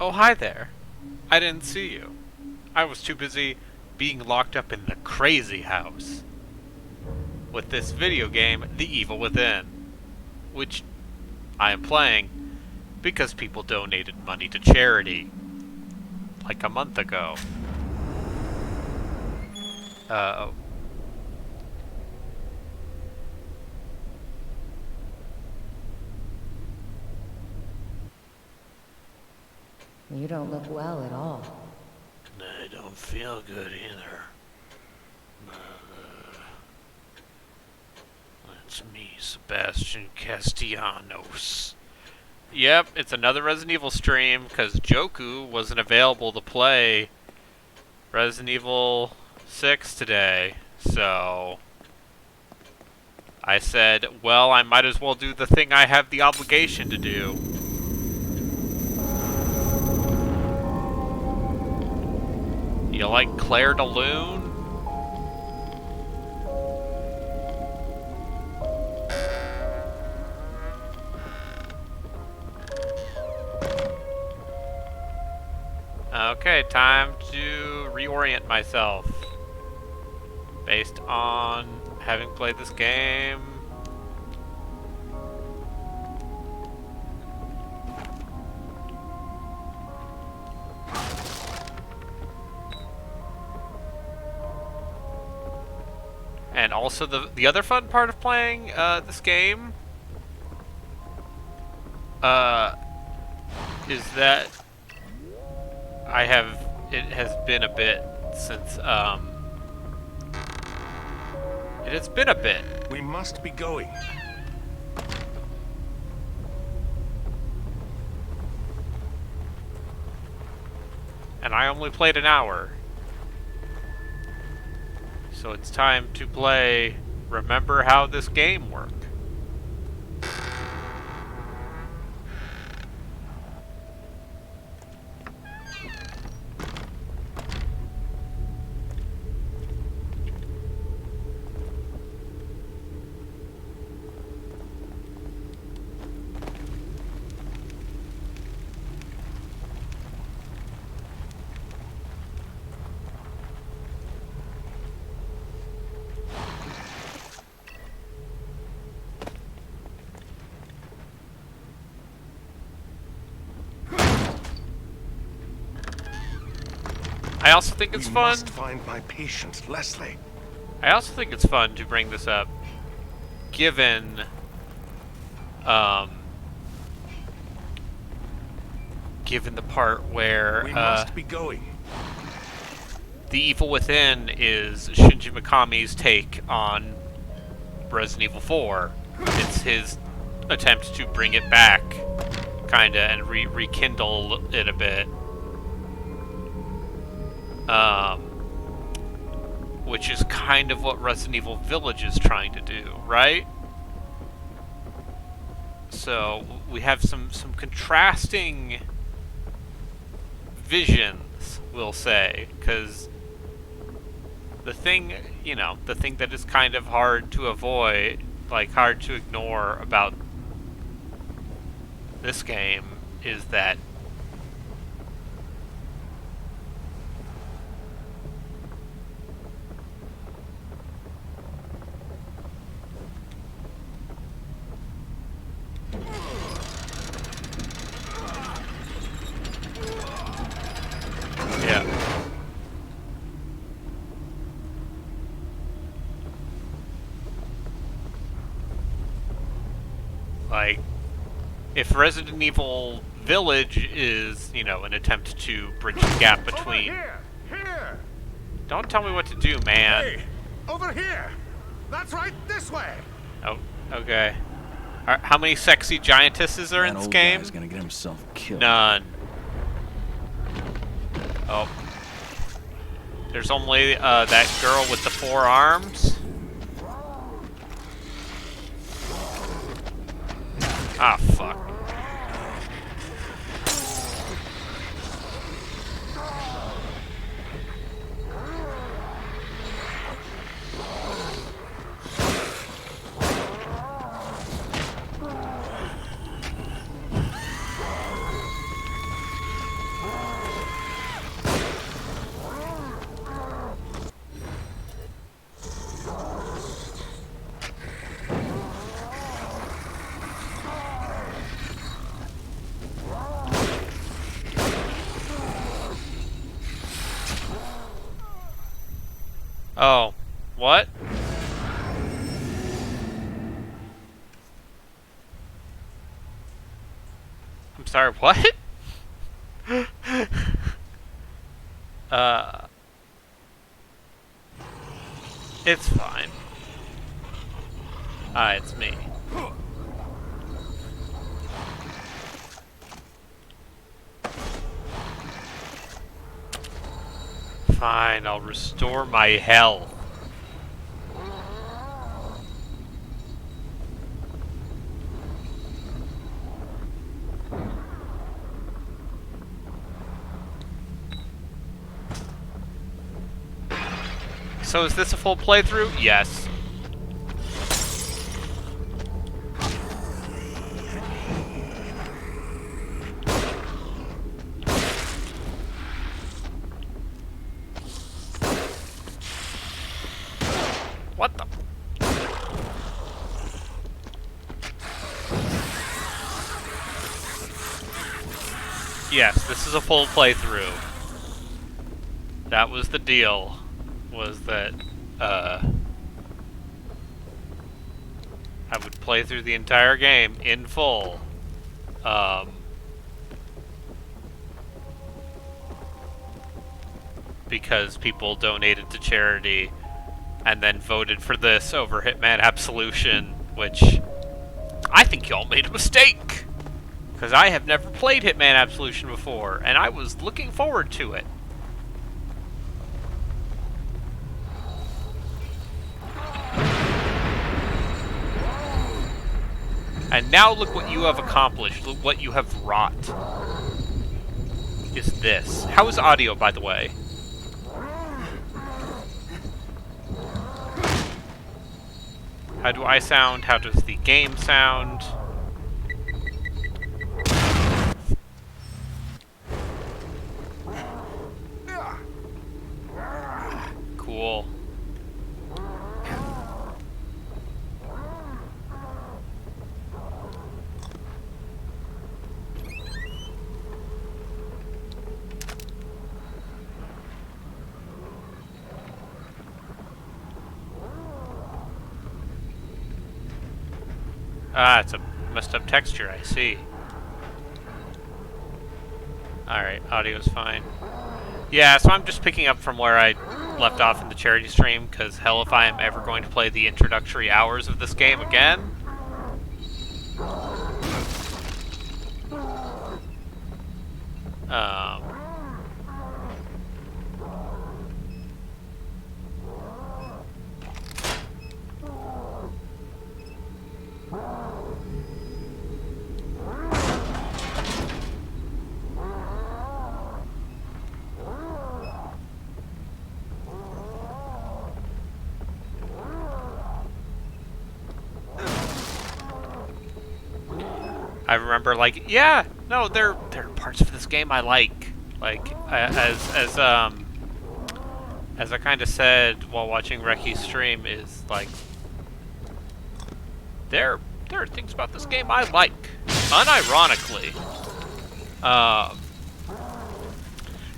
Oh, hi there. I didn't see you. I was too busy being locked up in the crazy house with this video game, The Evil Within, which I am playing because people donated money to charity like a month ago. Uh-oh. You don't look well at all. I don't feel good either. It's me, Sebastian Castellanos. Yep, it's another Resident Evil stream because Joku wasn't available to play Resident Evil 6 today. So I said, well, I might as well do the thing I have the obligation to do. You like Claire de Lune? Okay, time to reorient myself. Based on having played this game. And also the other fun part of playing this game is that it has been a bit since it has been a bit. We must be going. And I only played an hour. So it's time to play Remember How This Game Worked. I also think it's fun. We must find my patient, Leslie. I also think it's fun to bring this up, given given the part where we must be going. The Evil Within is Shinji Mikami's take on Resident Evil 4. It's his attempt to bring it back, kinda, and rekindle it a bit. Which is kind of what Resident Evil Village is trying to do, right? So we have some contrasting visions, we'll say, because the thing, the thing that is kind of hard to avoid, like hard to ignore about this game is that like, if Resident Evil Village is, an attempt to bridge the gap between... Here! Don't tell me what to do, man. Hey! Over here! That's right, this way! Oh, okay. How many sexy giantesses are in this game? Guy's gonna get himself killed. None. Oh. There's only that girl with the 4 arms. Ah, fuck. Oh, what? I'm sorry, what? uh... It's fine. Ah, it's me. Fine, I'll restore my health. So is this a full playthrough? Yes. What the? Yes, this is a full playthrough. That was the deal. Was that, I would play through the entire game in full. Because people donated to charity and then voted for this over Hitman Absolution, which I think y'all made a mistake. Because I have never played Hitman Absolution before, and I was looking forward to it. And now look what you have accomplished, look what you have wrought. Is this. How is audio, by the way? How do I sound? How does the game sound? Cool. Ah, it's a messed up texture, I see. Alright, audio's fine. Yeah, so I'm just picking up from where I left off in the charity stream, because hell if I am ever going to play the introductory hours of this game again. I remember, like, yeah, no, there are parts of this game I like. Like, as I kind of said while watching Reki's stream, is like, there are things about this game I like, unironically.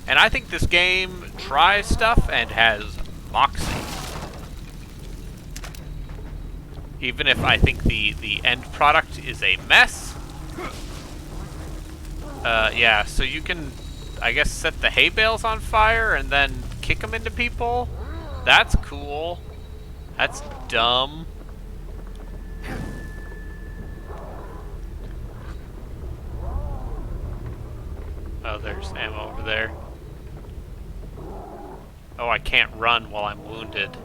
And I think this game tries stuff and has moxie. Even if I think the end product is a mess. Yeah, so you can, I guess, set the hay bales on fire and then kick them into people. That's cool. That's dumb. Oh, there's ammo over there. Oh, I can't run while I'm wounded.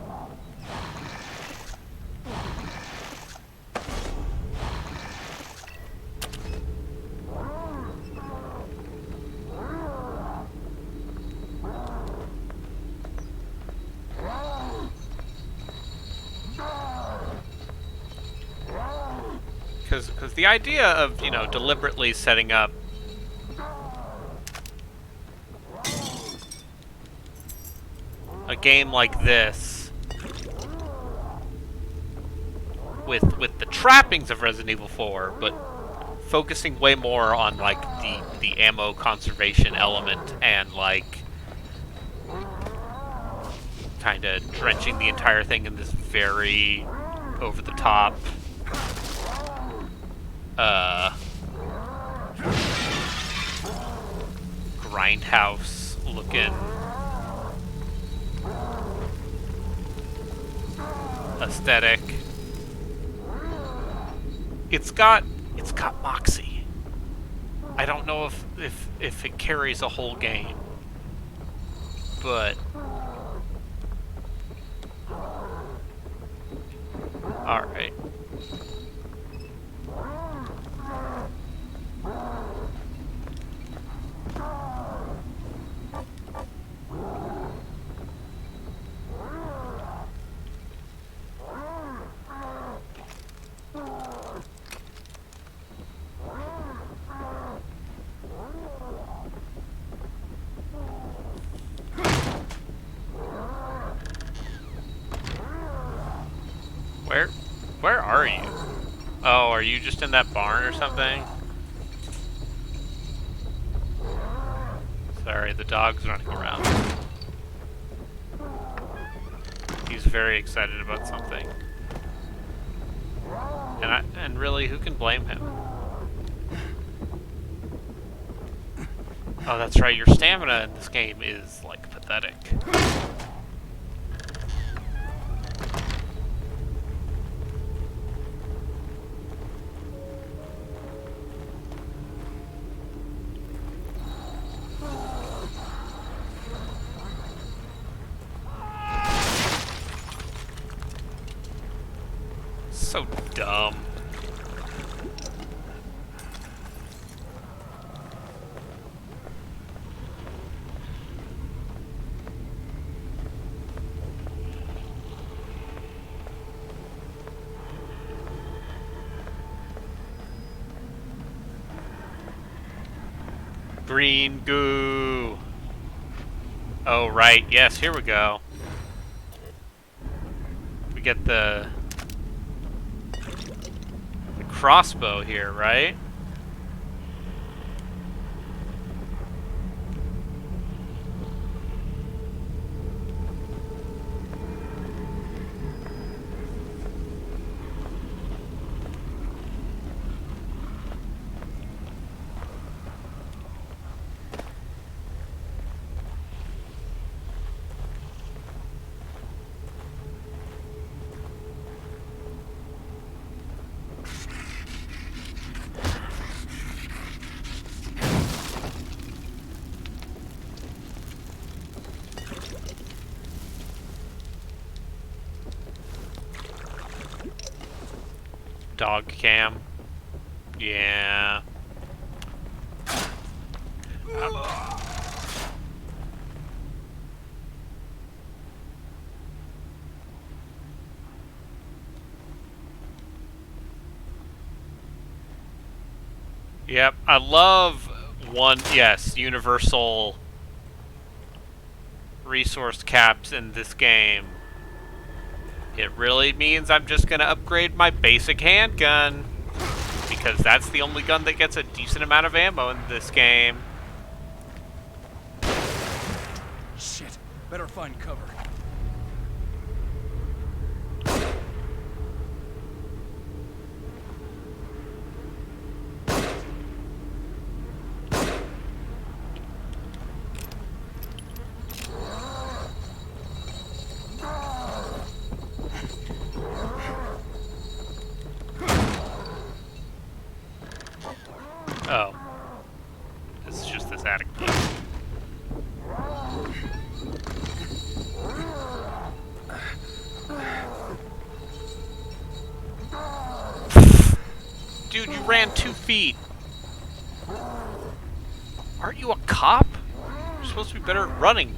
Because the idea of, you know, deliberately setting up a game like this with the trappings of Resident Evil 4, but focusing way more on, like, the ammo conservation element and, like, kind of drenching the entire thing in this very over-the-top grindhouse looking aesthetic. It's got moxie. I don't know if it carries a whole game, but all right. Where are you? Oh, are you just in that barn or something? Sorry, the dog's running around. He's very excited about something. And really, who can blame him? Oh, that's right, your stamina in this game is, like, pathetic. So dumb. Green goo. Oh, right. Yes, here we go. We get the crossbow here, right? Dog cam. Yeah. Yep, I love universal resource caps in this game. It really means I'm just gonna upgrade my basic handgun, because that's the only gun that gets a decent amount of ammo in this game. Shit, better find cover. Oh. This is just this attic place. Dude, you ran 2 feet. Aren't you a cop? You're supposed to be better at running.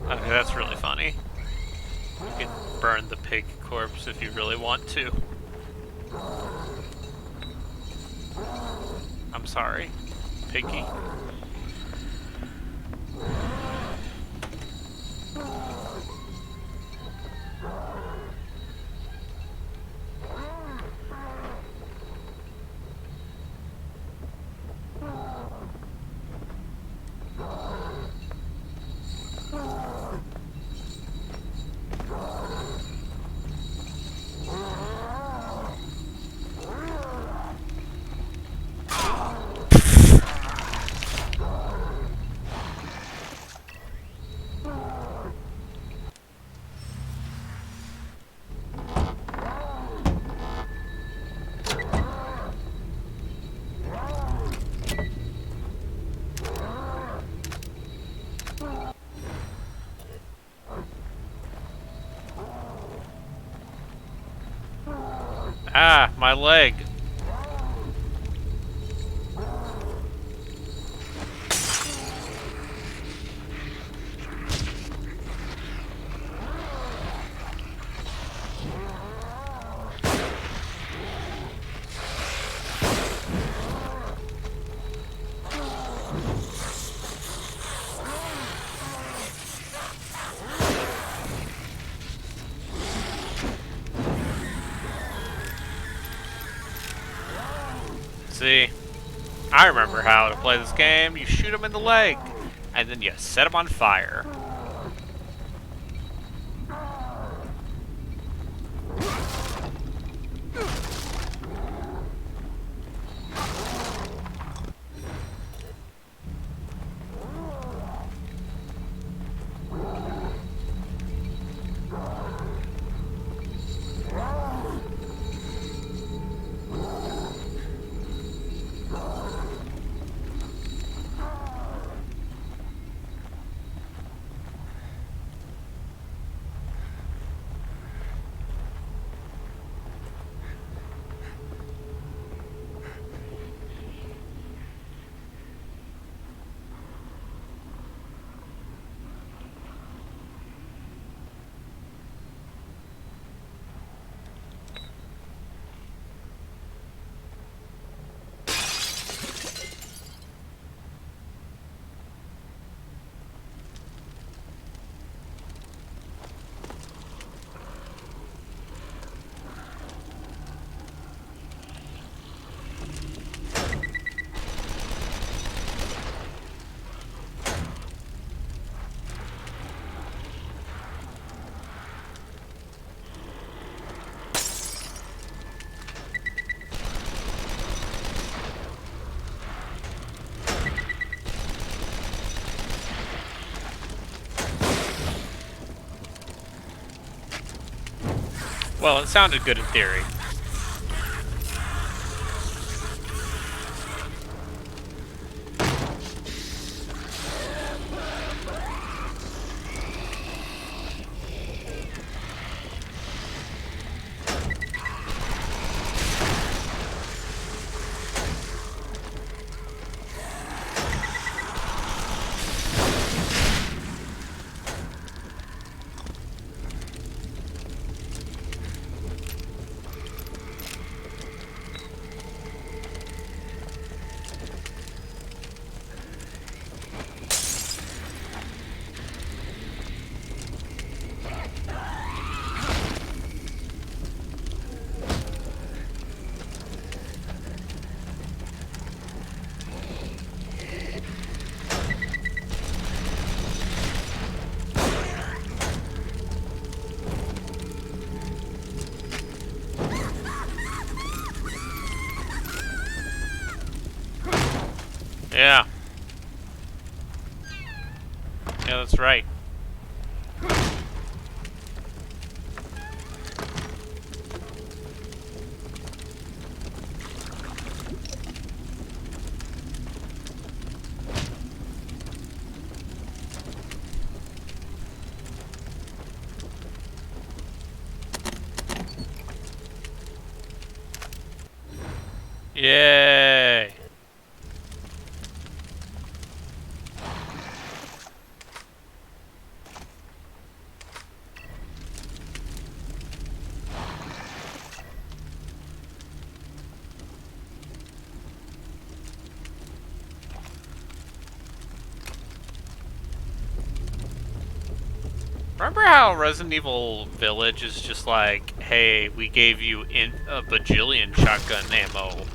Okay, that's really funny. You can burn the pig corpse if you really want to. I'm sorry. Piggy. Ah, my leg. See, I remember how to play this game. You shoot him in the leg, and then you set him on fire. Well, it sounded good in theory. Yeah. Yeah, that's right. Yay! Remember how Resident Evil Village is just like, hey, we gave you a bajillion shotgun ammo.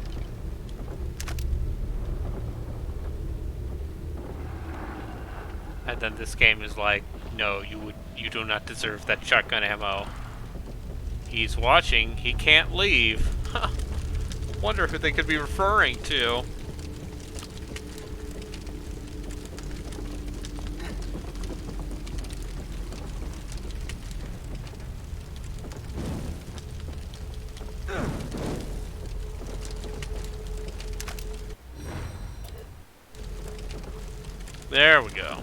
And then this game is like, no, you do not deserve that shotgun ammo. He's watching, he can't leave. Wonder who they could be referring to. There we go.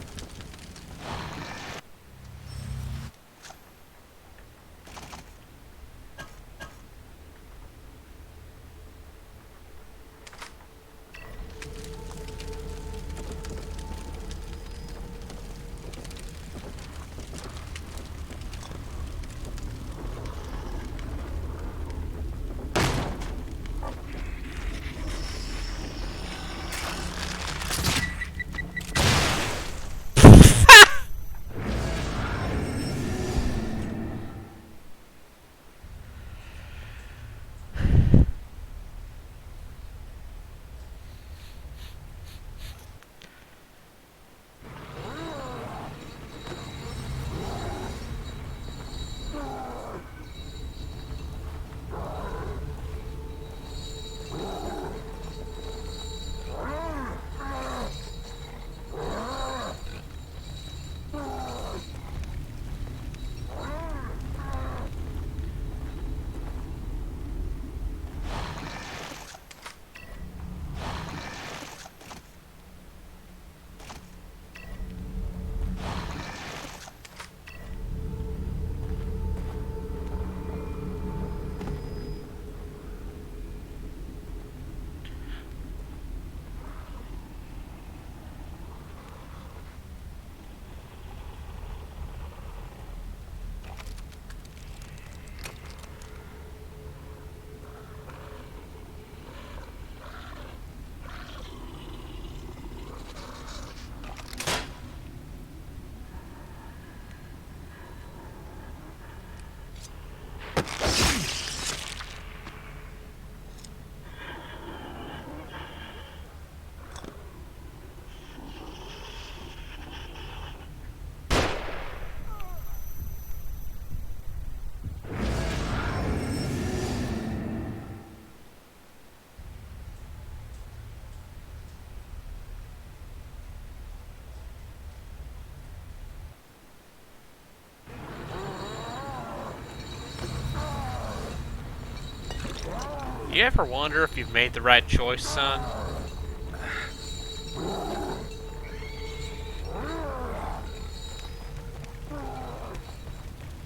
You ever wonder if you've made the right choice, son?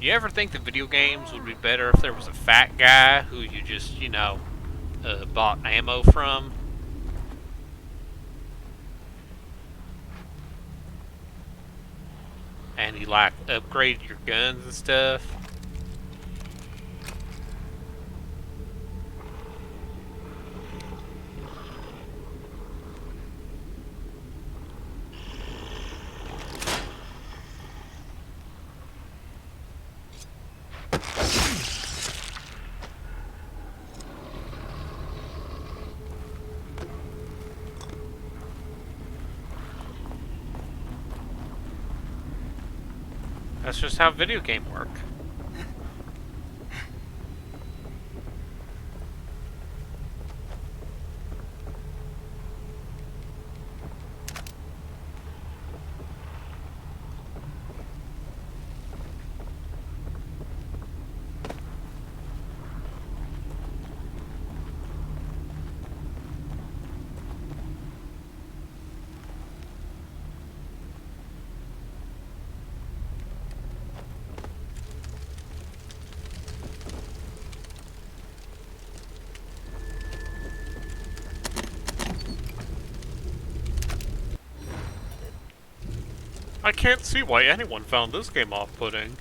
You ever think the video games would be better if there was a fat guy who you just, bought ammo from? And he, like, upgraded your guns and stuff? That's just how video games work. I can't see why anyone found this game off-putting.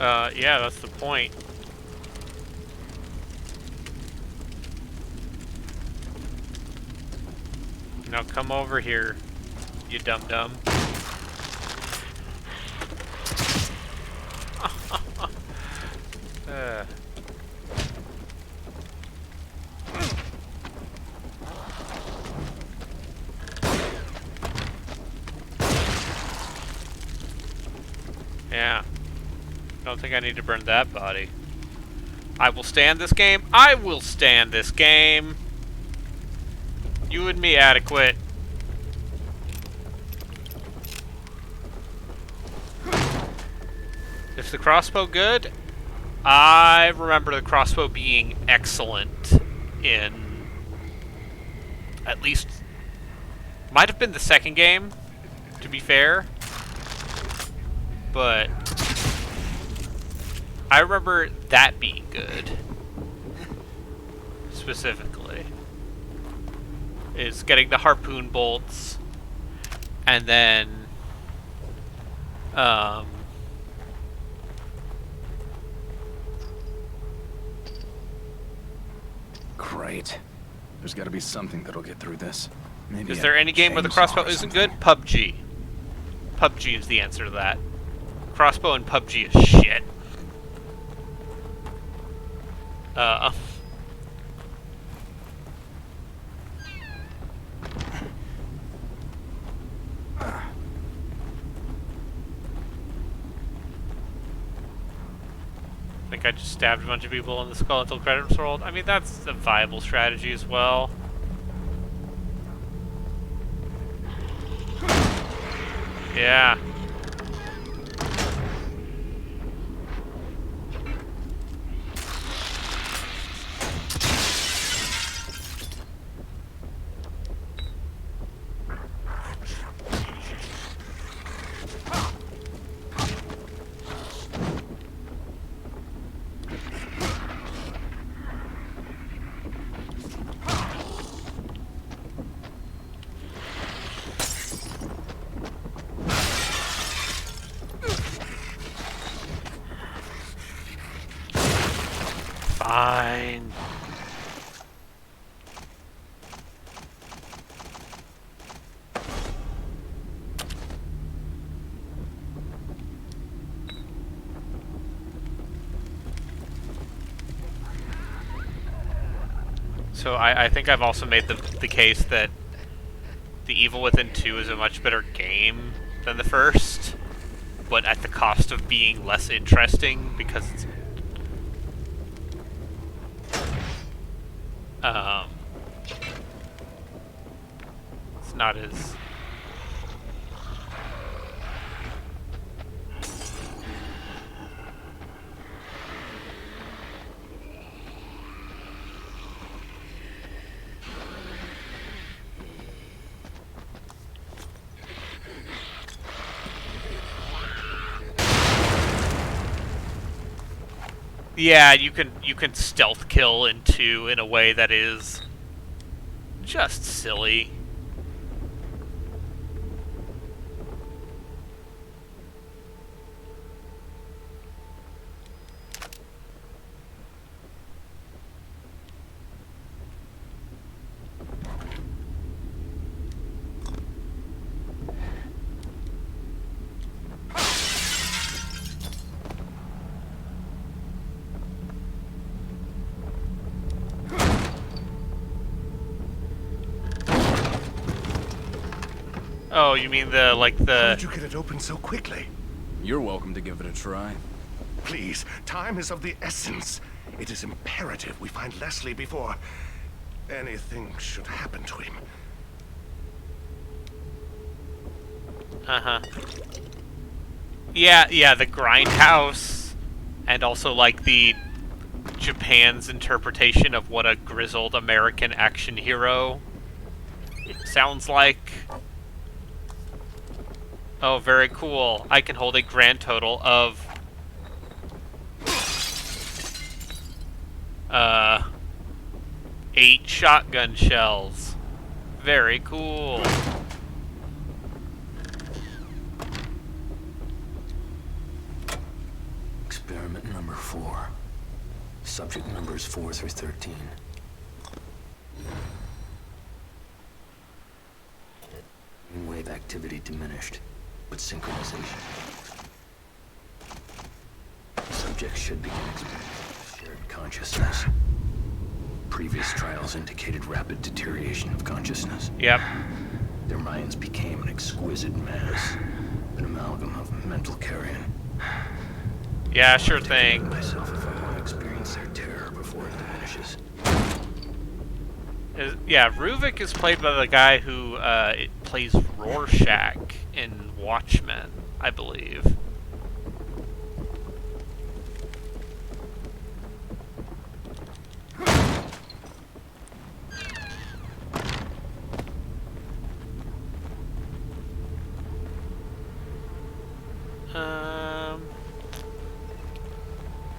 Yeah, that's the point. Now come over here, you dum-dum. uh. Yeah. Don't think I need to burn that body. I will stand this game. I will stand this game. You and me adequate. Is the crossbow good? I remember the crossbow being excellent in at least might have been the second game, to be fair. But I remember that being good. Specifically. Is getting the harpoon bolts and then Great. There's got to be something that'll get through this. Maybe is a there any game where the chainsaw crossbow or isn't something. good? PUBG. PUBG is the answer to that. Crossbow and PUBG is shit. I think I just stabbed a bunch of people in the skull until credits rolled. I mean, that's a viable strategy as well. Yeah. Fine. So I think I've also made the case that The Evil Within 2 is a much better game than the first, but at the cost of being less interesting because it's it's not as yeah, you can stealth kill in 2 in a way that is just silly. Oh, you mean the How the did you get it open so quickly? You're welcome to give it a try. Please, time is of the essence. It is imperative we find Leslie before anything should happen to him. uh-huh. Yeah, the grindhouse and also like the Japan's interpretation of what a grizzled American action hero sounds like. Oh, very cool. I can hold a grand total of 8 shotgun shells. Very cool. Experiment number 4. Subject numbers 4 through 13. Wave activity diminished, but synchronization. Subjects should begin experiencing shared consciousness. Previous trials indicated rapid deterioration of consciousness. Yep. Their minds became an exquisite mass, an amalgam of mental carrion. Yeah, sure Take thing. myself if I want to experience their terror before it diminishes. Yeah, Ruvik is played by the guy who plays Rorschach in Watchmen, I believe.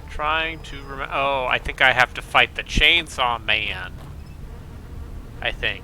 Trying to remember. Oh, I think I have to fight the Chainsaw Man. I think.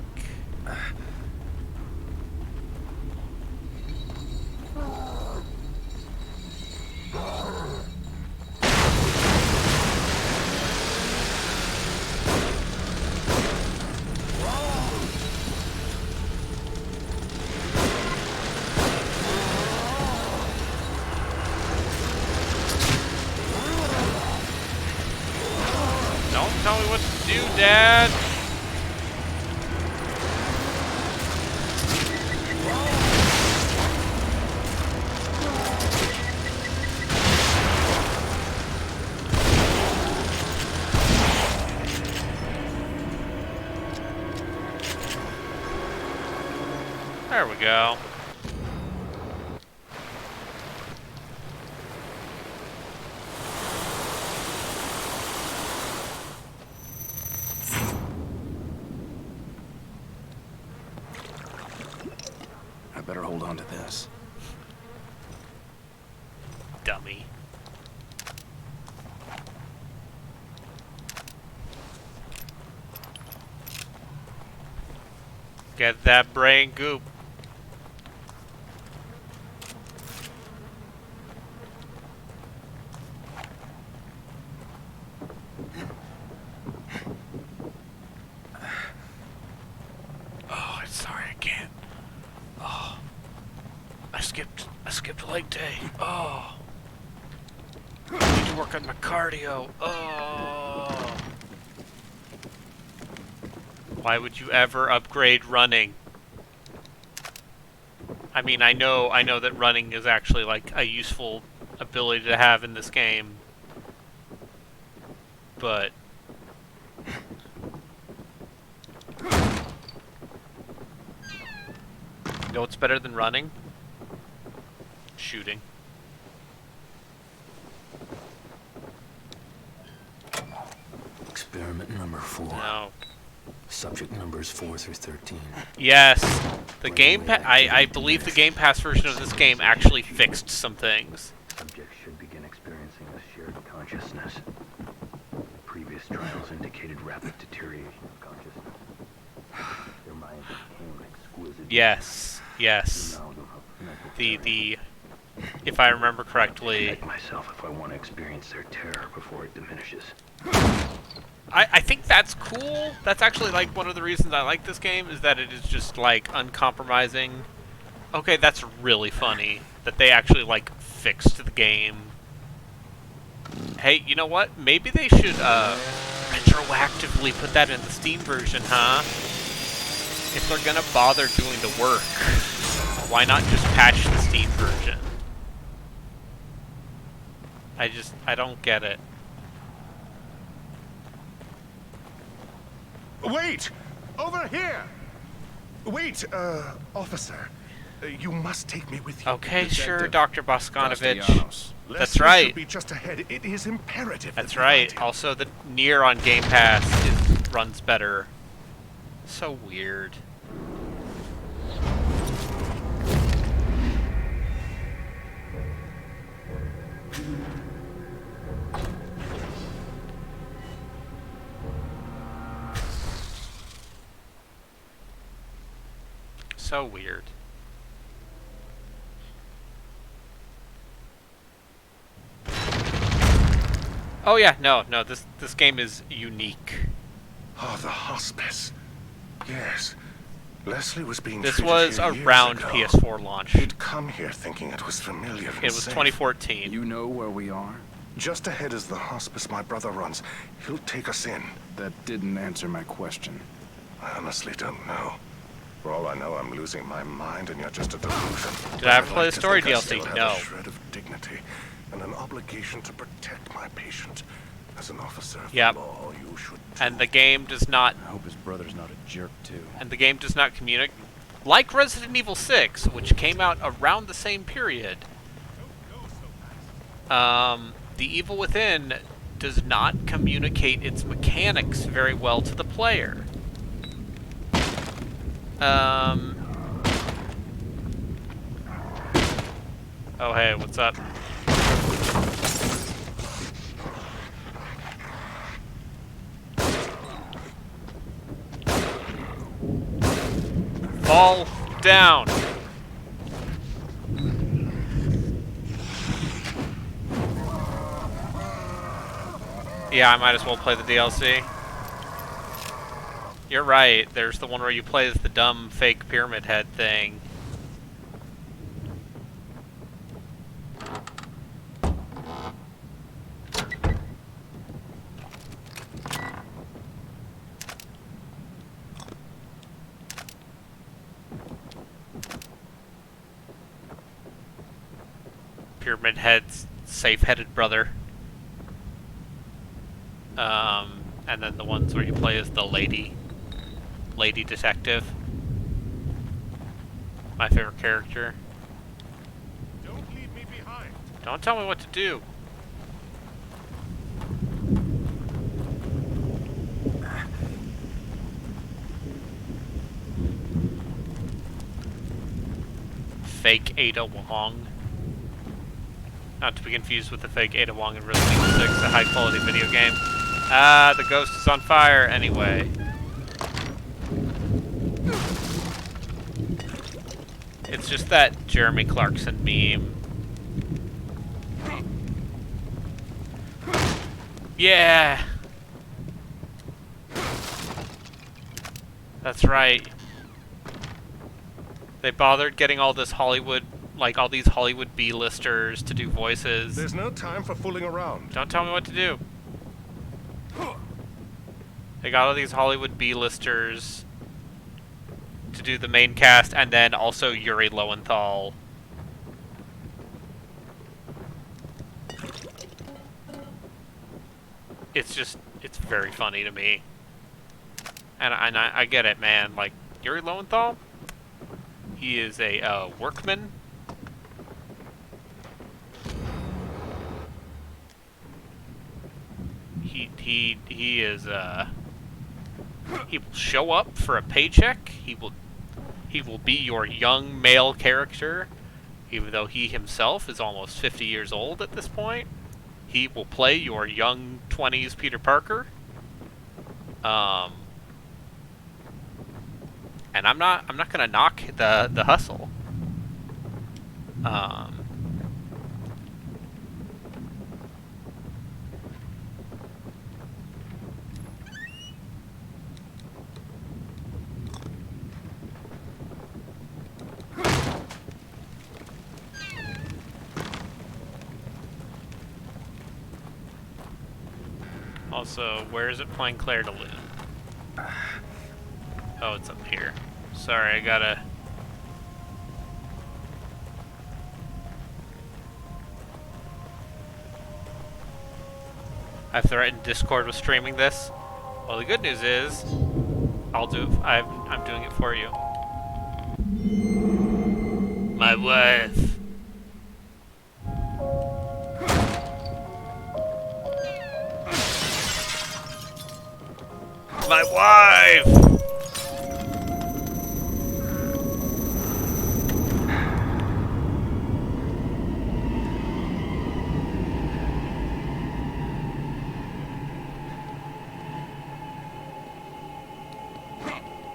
Don't tell me what to do, Dad. There we go. I better hold on to this. Dummy. Get that brain goop. Oh, I'm sorry, I can't. Oh, I skipped leg day. Oh, I need to work on my cardio. Oh. Why would you ever upgrade running? I mean, I know that running is actually like a useful ability to have in this game, but you know what's better than running? Shooting. Experiment number 4. No. Subject numbers 4 through 13. Yes, the Game Pass. I believe the Game Pass version of this game actually fixed some things. Subjects should begin experiencing a shared consciousness. Previous trials indicated rapid deterioration of consciousness. Their minds became an exquisite. Yes, yes. amalgam of mental The if I remember correctly. Protect myself if I want to experience their terror before it diminishes. I think that's cool. That's actually like one of the reasons I like this game is that it is just like uncompromising. Okay, that's really funny that they actually like fixed the game. Hey, you know what? Maybe they should retroactively put that in the Steam version, huh? If they're gonna bother doing the work, why not just patch the Steam version? I don't get it. Wait! Over here! Wait, officer. You must take me with you. Okay, sure, Detective Dr. Boskanovich. Castellanos. That's Leslie right. should be just ahead. It is imperative. That's that we find right. him. Also, the Nier on Game Pass runs better. So weird. So weird. Oh yeah, no, this game is unique. Oh, the hospice. Yes. Leslie was being This treated was here years around ago. PS4 launch. He'd come here thinking it was familiar and It was safe. 2014. You know where we are? Just ahead is the hospice my brother runs. He'll take us in. That didn't answer my question. I honestly don't know. For all I know, I'm losing my mind, and you're just a delusion. Did I ever I'd play like the to story think I DLC? still have No. a shred of dignity and an obligation to protect my patient. As an officer of Yep. the law, you should. And the game does not. I hope his brother's not a jerk, too. And the game does not communicate. Like Resident Evil 6, which came out around the same period. The Evil Within does not communicate its mechanics very well to the player. Oh hey, what's up? Fall down. Yeah, I might as well play the DLC. You're right, there's the one where you play as the dumb fake pyramid head thing. Pyramid Head's safe-headed brother. And then the ones where you play as the lady detective. My favorite character. Don't leave me behind. Don't tell me what to do. Fake Ada Wong. Not to be confused with the fake Ada Wong in Resident Evil 6, a high-quality video game. Ah, the ghost is on fire anyway. It's just that Jeremy Clarkson meme. Yeah! That's right. They bothered getting all this Hollywood, like all these Hollywood B-listers to do voices. There's no time for fooling around. Don't tell me what to do. They got all these Hollywood B-listers to do the main cast, and then also Yuri Lowenthal. It's just, it's very funny to me. And I get it, man. Like, Yuri Lowenthal, he is a workman. He is he will show up for a paycheck. He will be your young male character, even though he himself is almost 50 years old at this point. He will play your young 20s Peter Parker. And I'm not gonna knock the hustle. Also, where is it playing Claire de Lune? Oh, it's up here. Sorry, I gotta... I've threatened Discord with streaming this. Well, the good news is, I'll do it. I'm doing it for you. My wife. My wife!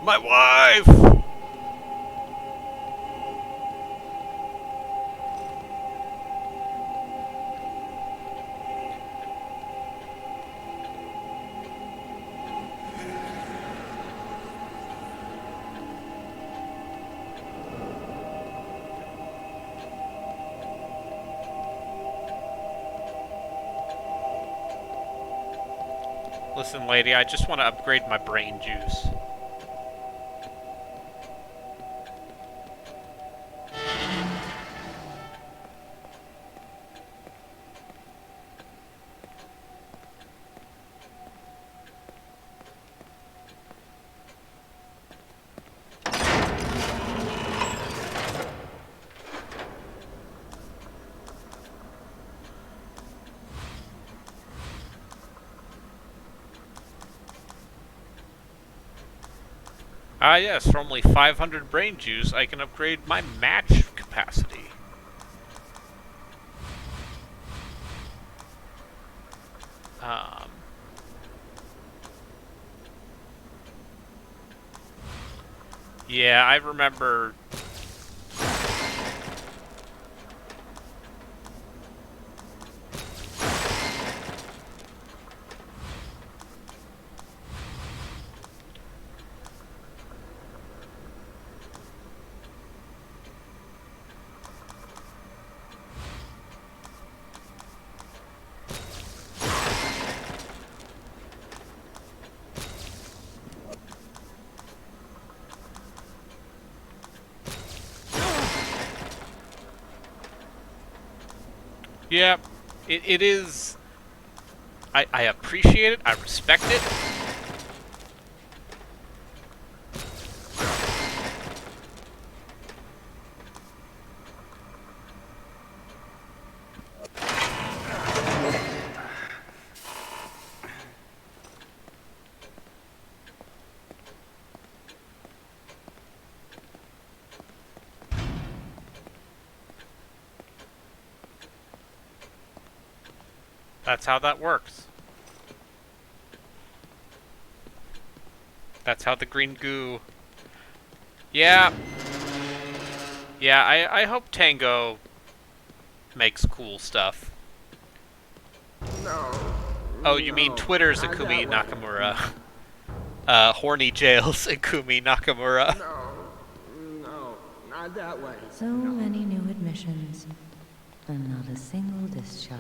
My wife! Listen, lady, I just want to upgrade my brain juice. Ah yes, for only 500 brain juice, I can upgrade my match capacity. Yeah, I remember... Yeah, it is... I appreciate it, I respect it. That's how that works. That's how the green goo... Yeah. Yeah, I hope Tango makes cool stuff. No. Oh, you mean Twitter's Ikumi Nakamura. Horny Jails Ikumi Nakamura. No, not that way. So many new admissions, and not a single discharge.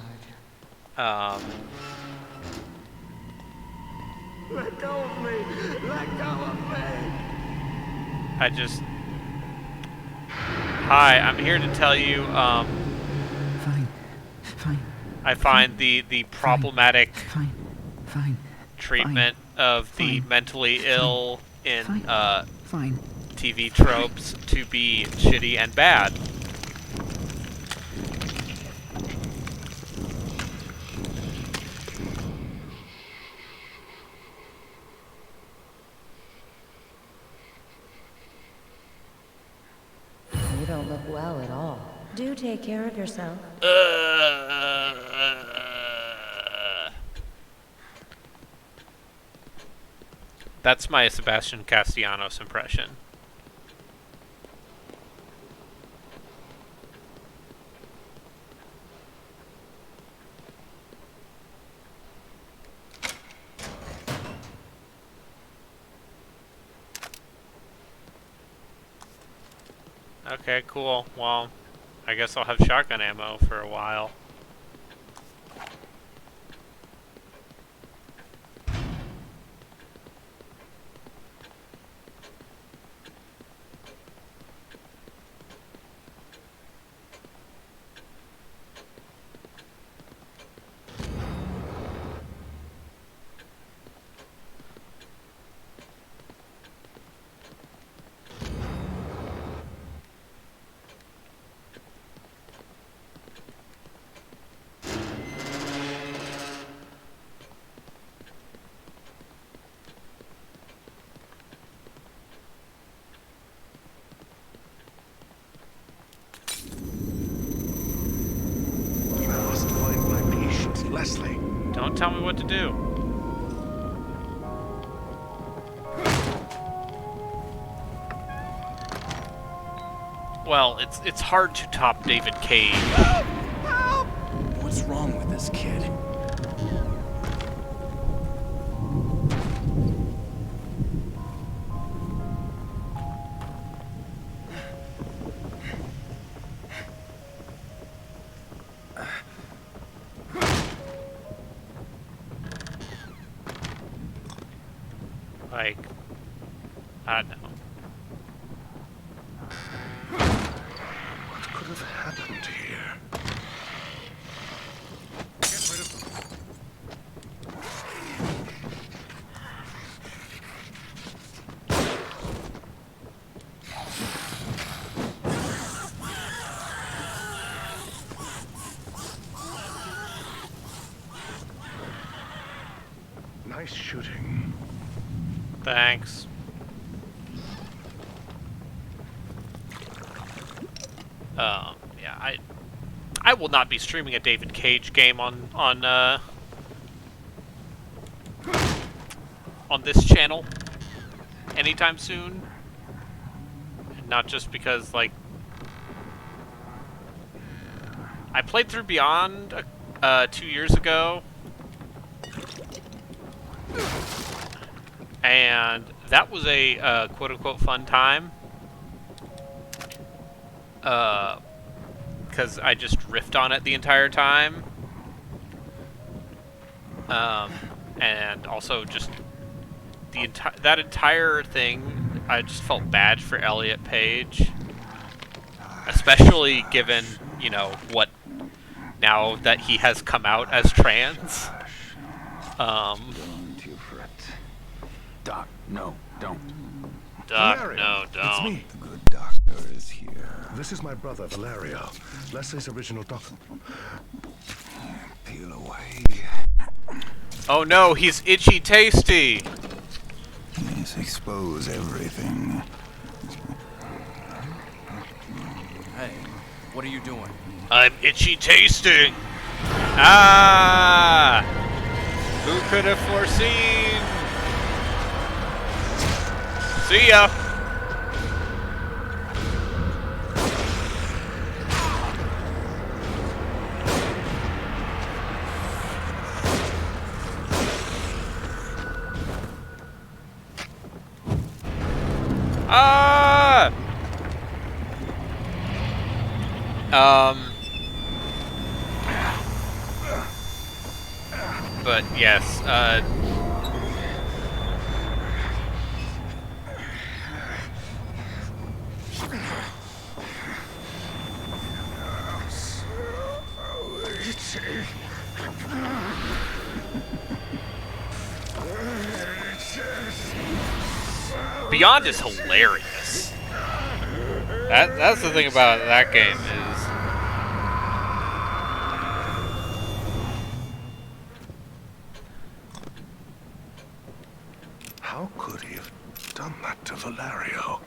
Let go of me! Let go of me! I just... Hi, I'm here to tell you, Fine. I find the problematic Fine. treatment of the mentally ill in, Fine. TV tropes to be shitty and bad. You don't look well at all. Do take care of yourself. That's my Sebastian Castellanos impression. Okay, cool. Well, I guess I'll have shotgun ammo for a while. I must find my patient, Leslie. Don't tell me what to do. Well, it's hard to top David Cage. What's wrong with this kid? Like, I don't know. What could have happened here? Get rid of... Nice shooting. Thanks. Yeah, I will not be streaming a David Cage game on this channel anytime soon. Not just because, like, I played through Beyond 2 years ago, and that was a quote-unquote fun time. Because I just riffed on it the entire time. And also just that entire thing, I just felt bad for Elliot Page. Especially given, you know, what, now that he has come out as trans. Don't you fret. Doc, no, don't. Doc, Valerio, no, It's don't. me. The good doctor is here. This is my brother, Valerio. Leslie's original doctor. Peel away. Oh no, he's Itchy Tasty! Yes, expose everything. Hey, what are you doing? I'm Itchy Tasting! Ah! Who could have foreseen? See ya! Ah! But yes, Beyond is hilarious. That's the thing about that game is How could he have done that to Valerio?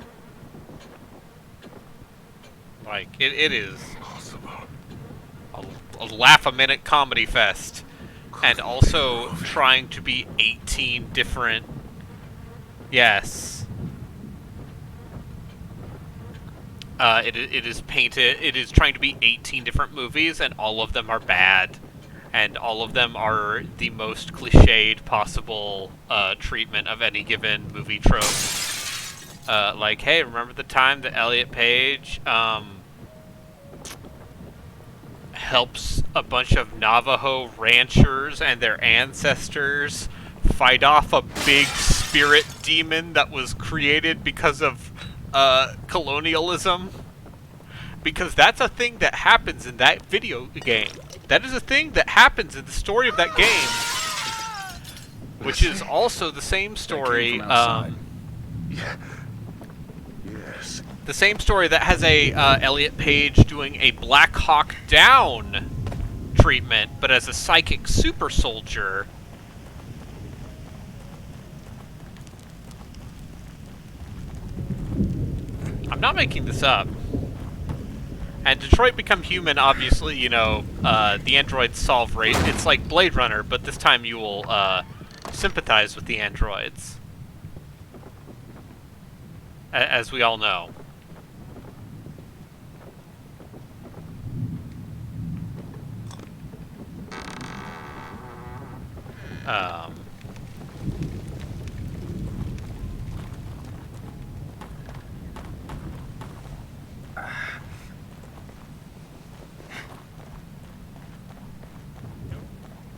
like it is Possible. a laugh-a-minute comedy fest, and also trying to be 18 different. Yes. It is painted. It is trying to be 18 different movies, and all of them are bad, and all of them are the most cliched possible treatment of any given movie trope. Like, hey, remember the time that Elliot Page helps a bunch of Navajo ranchers and their ancestors fight off a big spirit demon that was created because of colonialism? Because that's a thing that happens in that video game. That is a thing that happens in the story of that game, which is also the same story. Yeah. Yes. The same story that has a Elliot Page doing a Black Hawk Down treatment, but as a psychic super soldier. I'm not making this up. And Detroit Become Human, obviously, you know, the androids solve race. It's like Blade Runner, but this time you will sympathize with the androids. As we all know.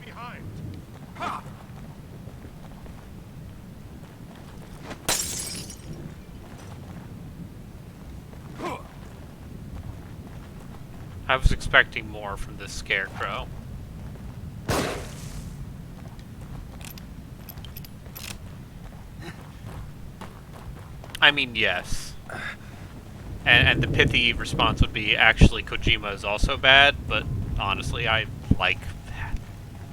Behind. Ha! I was expecting more from this scarecrow. I mean, yes. And the pithy response would be, actually, Kojima is also bad, but honestly, I like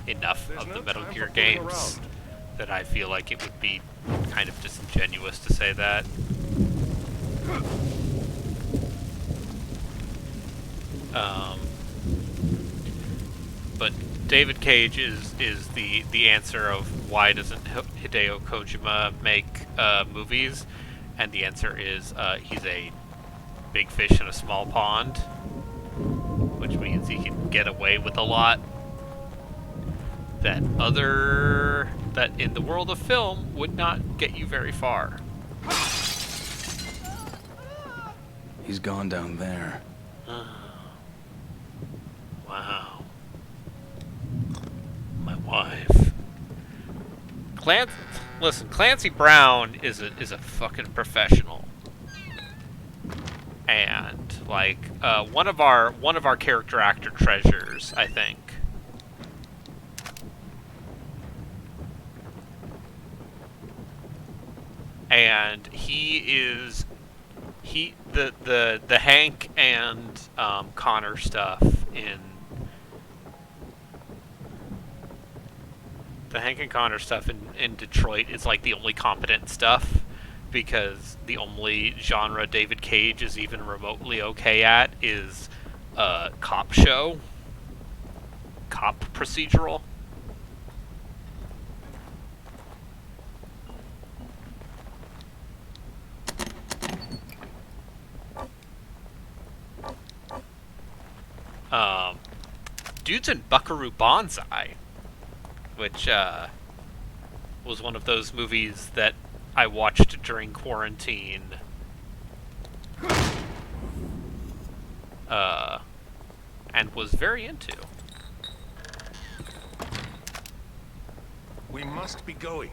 enough There's of no the Metal time Gear for fooling games around. that I feel like it would be kind of disingenuous to say that. But David Cage is the answer of why doesn't Hideo Kojima make movies, and the answer is he's a big fish in a small pond, which means he can get away with a lot that in the world of film would not get you very far. He's gone down there. Wow. My wife. Listen, Clancy Brown is a fucking professional. And like one of our character actor treasures, I think. And the Hank and Connor stuff in Detroit is like the only competent stuff, because the only genre David Cage is even remotely okay at is cop procedural. Dude's in Buckaroo Banzai, which was one of those movies that I watched during quarantine. And was very into. We must be going.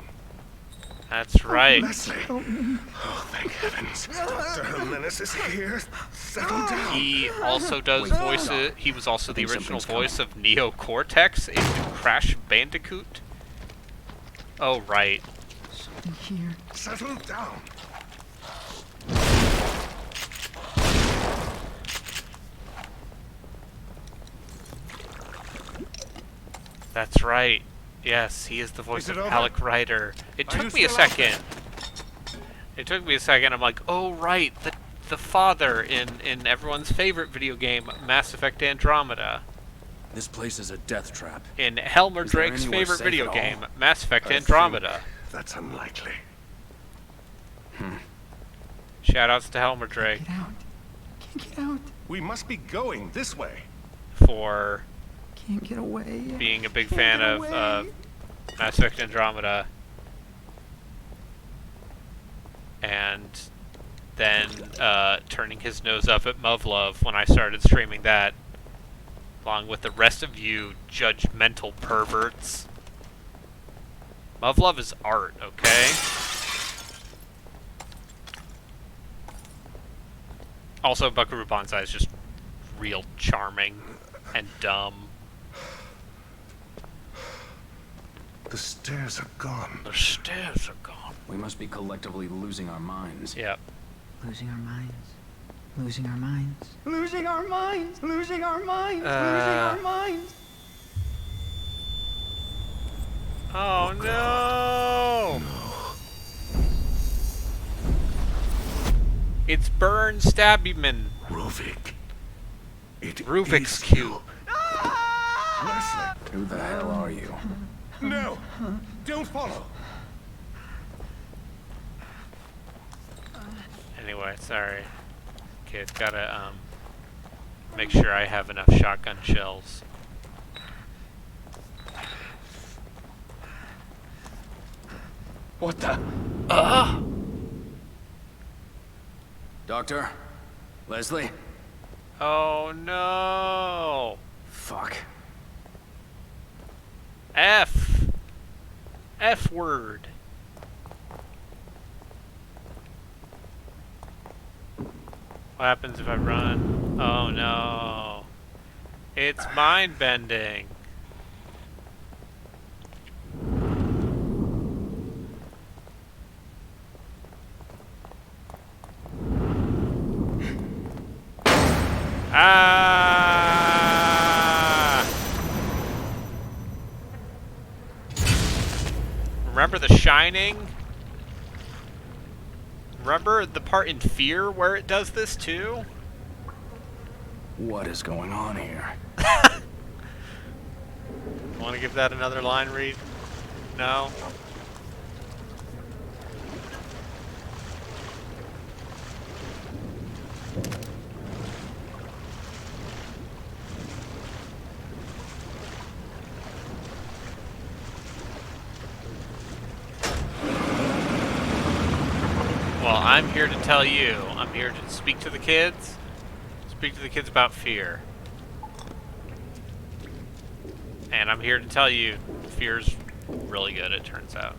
That's right. Leslie. Oh, thank heavens. Dr. Jimenez is here. Settle down. He also does voices. He was also the original voice of Neo Cortex in Crash Bandicoot. Oh, right. Something here. Settle down. That's right. Yes, he is the voice Is of it over? Alec Ryder. It Are took you me a still out second. It took me a second. I'm like, oh right, the father in everyone's favorite video game, Mass Effect Andromeda. This place is a death trap. In Helmer Is there Drake's anywhere favorite safe video at all? game, Mass Effect I Andromeda. think that's unlikely. Shoutouts to Helmer Drake Get out. Can't get out. We must be going this way. for Can't get away. being a big Can't fan get of away. Mass Effect Andromeda. And then turning his nose up at Muv-Love when I started streaming that, along with the rest of you judgmental perverts. Muv-Love is art, okay? Also, Buckaroo Banzai is just real charming and dumb. The stairs are gone. The stairs are gone. We must be collectively losing our minds. Yep. Losing our minds. Losing our minds. Losing our minds. Losing our minds. Losing our minds. Oh no! It's Burn Stabbyman. Ruvik. It Ruvik's is Cube. you. Leslie. Who the hell are you? No. Don't follow. Anyway, sorry. Kid, gotta make sure I have enough shotgun shells. What the? Doctor? Leslie? Oh no! Fuck. F word. What happens if I run? Oh no. It's mind bending. Ah! Remember The Shining? Remember the part in Fear where it does this too? What is going on here? Want to give that another line read? No? Well, I'm here to tell you. I'm here to speak to the kids. Speak to the kids about Fear. And I'm here to tell you, Fear's really good, it turns out.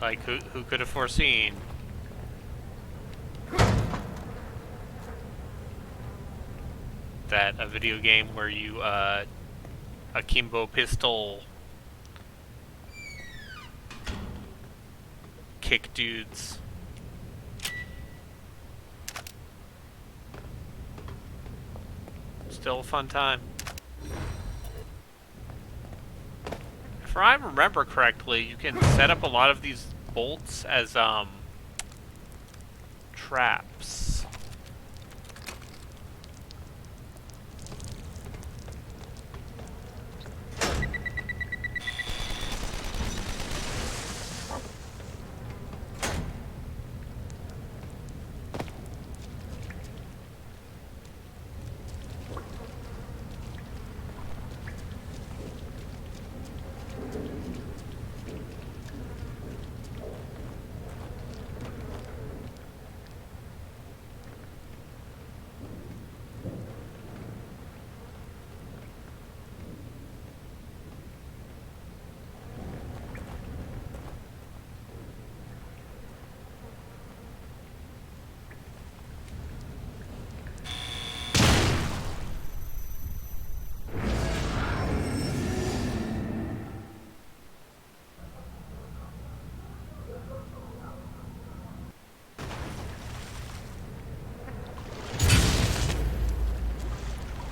Like, who could have foreseen? That a video game where you, akimbo pistol kick dudes. Still a fun time. If I remember correctly, you can set up a lot of these bolts as, traps.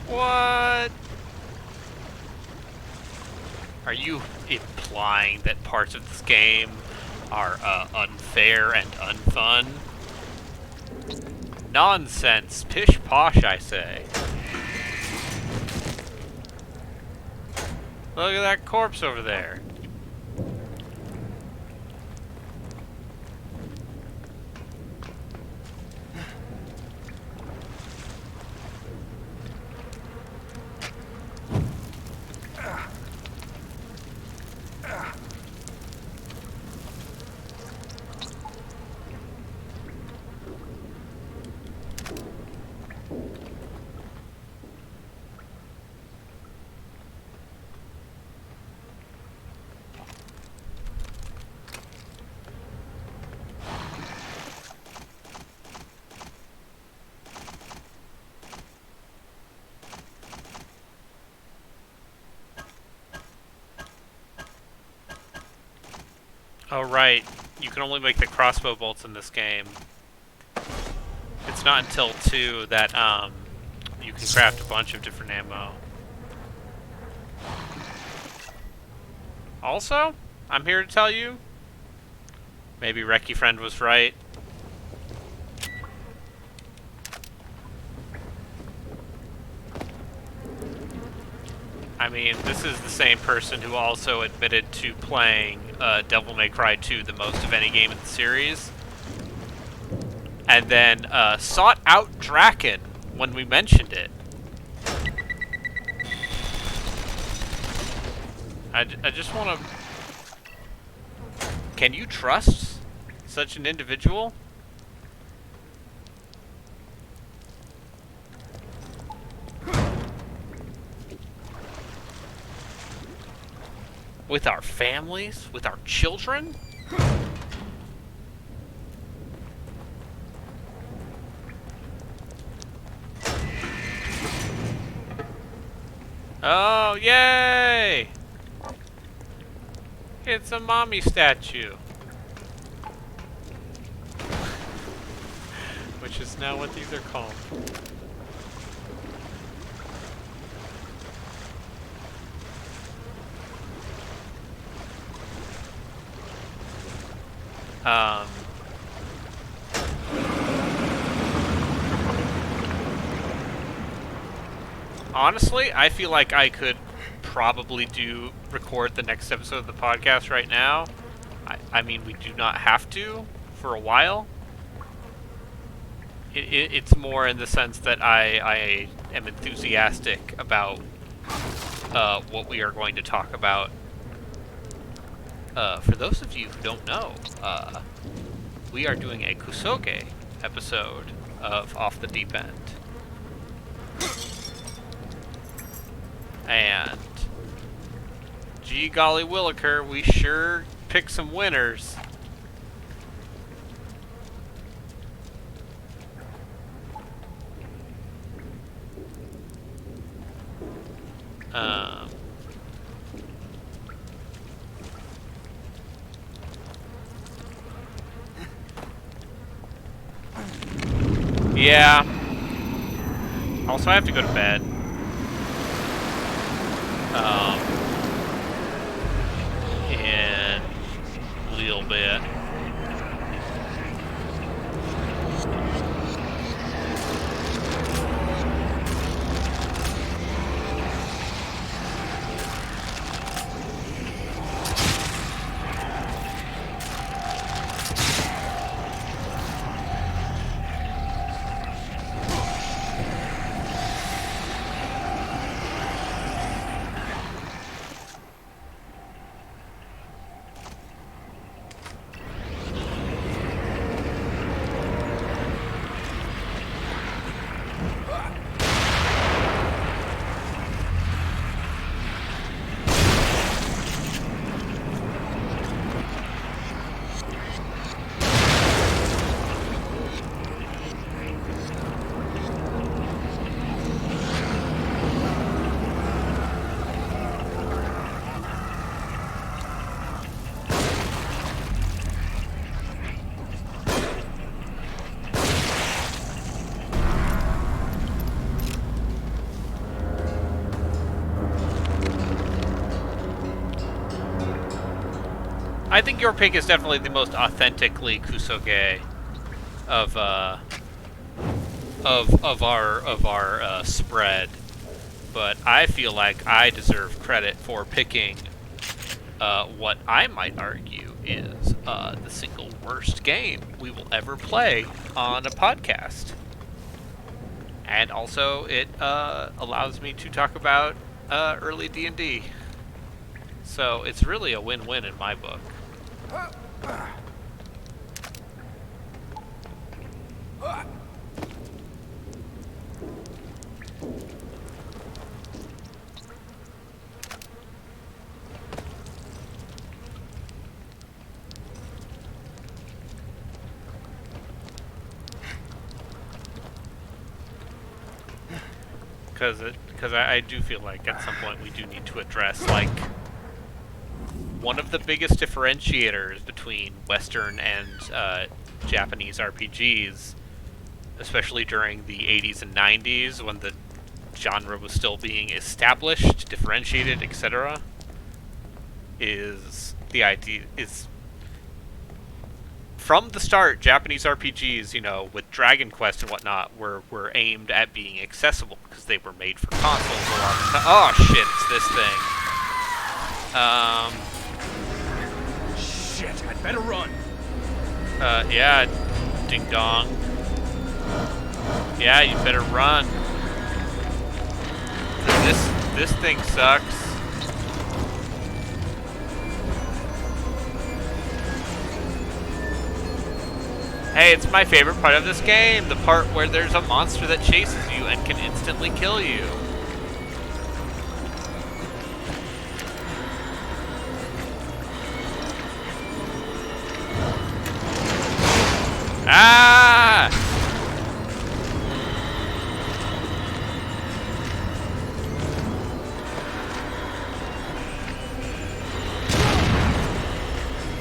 What? Are you implying that parts of this game are unfair and unfun? Nonsense. Pish posh, I say. Look at that corpse over there. Oh, right. You can only make the crossbow bolts in this game. It's not until 2 that, you can craft a bunch of different ammo. Also, I'm here to tell you, maybe Recce Friend was right. I mean, this is the same person who also admitted to playing Devil May Cry 2 the most of any game in the series. And then sought out Draken when we mentioned it. I just want to... Can you trust such an individual? With our families? With our children? Oh, yay! It's a mommy statue. Which is now what these are called. Honestly, I feel like I could probably record the next episode of the podcast right now. I mean, we do not have to for a while. It's more in the sense that I am enthusiastic about what we are going to talk about. For those of you who don't know, we are doing a Kusoge episode of Off the Deep End. And gee golly williker, we sure picked some winners. Yeah. Also, I have to go to bed. In a little bit. I think your pick is definitely the most authentically Kusoge of our spread, but I feel like I deserve credit for picking what I might argue is the single worst game we will ever play on a podcast. And also, it allows me to talk about early D&D. So it's really a win-win in my book. Because I do feel like at some point we do need to address, like, one of the biggest differentiators between Western and Japanese RPGs, especially during the 80s and 90s when the genre was still being established, differentiated, etc., is the idea is from the start, Japanese RPGs, you know, with Dragon Quest and whatnot, were aimed at being accessible because they were made for consoles a lot of the time. Oh shit, it's this thing. Shit, I'd better run. Yeah, ding dong. Yeah, you better run. This thing sucks. Hey, it's my favorite part of this game, the part where there's a monster that chases you and can instantly kill you.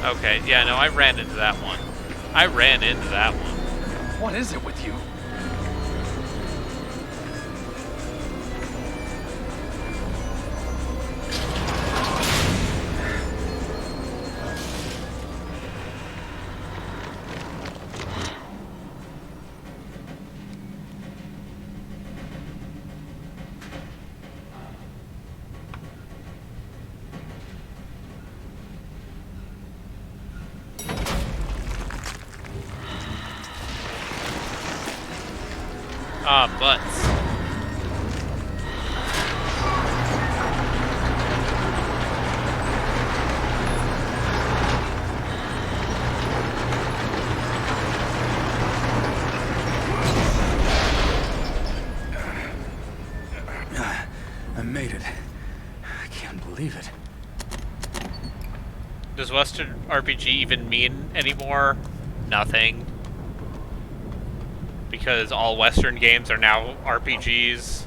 Okay, yeah, no, I ran into that one. I ran into that one. What is it with you? Ah, butts. I made it. I can't believe it. Does Western RPG even mean anymore? Nothing. Because all Western games are now RPGs.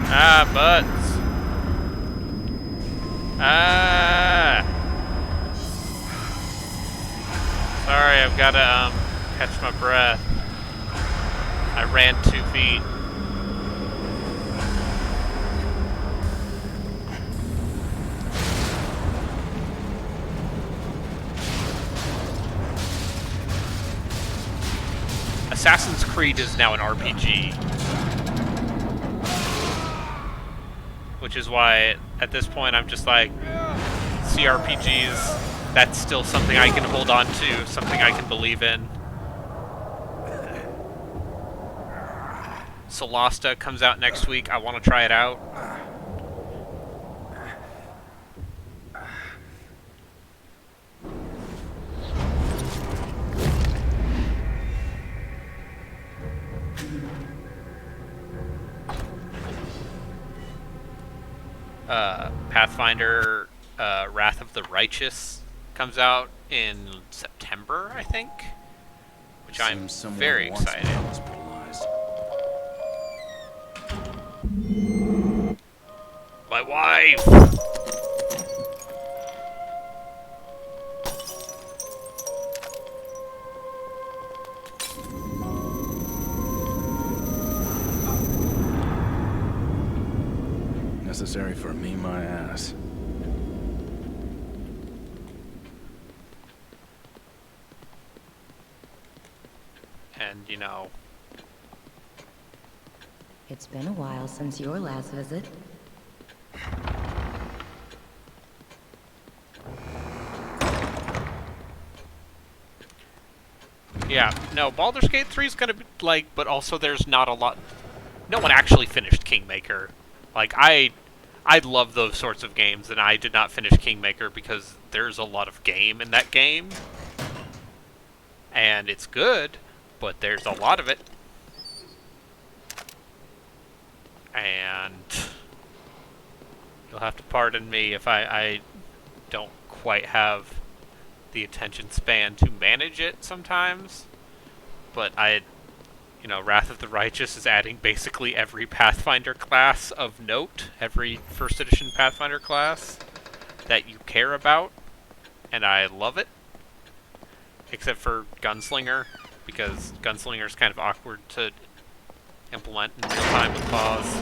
Ah, butts. Ah. Sorry, I've gotta, catch my breath. I ran 2 feet. Assassin's Creed is now an RPG. Which is why, at this point, I'm just like, CRPGs, that's still something I can hold on to, something I can believe in. Solasta comes out next week. I want to try it out. Pathfinder Wrath of the Righteous comes out in September, I think, which I'm very excited. My wife! Necessary for me, my ass. And, you know... It's been a while since your last visit. Yeah, no, Baldur's Gate 3 is gonna be, like, but also there's not a lot... No one actually finished Kingmaker. Like, I love those sorts of games, and I did not finish Kingmaker because there's a lot of game in that game. And it's good, but there's a lot of it. And you'll have to pardon me if I don't quite have the attention span to manage it sometimes. But you know, Wrath of the Righteous is adding basically every Pathfinder class of note, every first edition Pathfinder class that you care about, and I love it. Except for Gunslinger, because Gunslinger is kind of awkward to implement in real time with pause.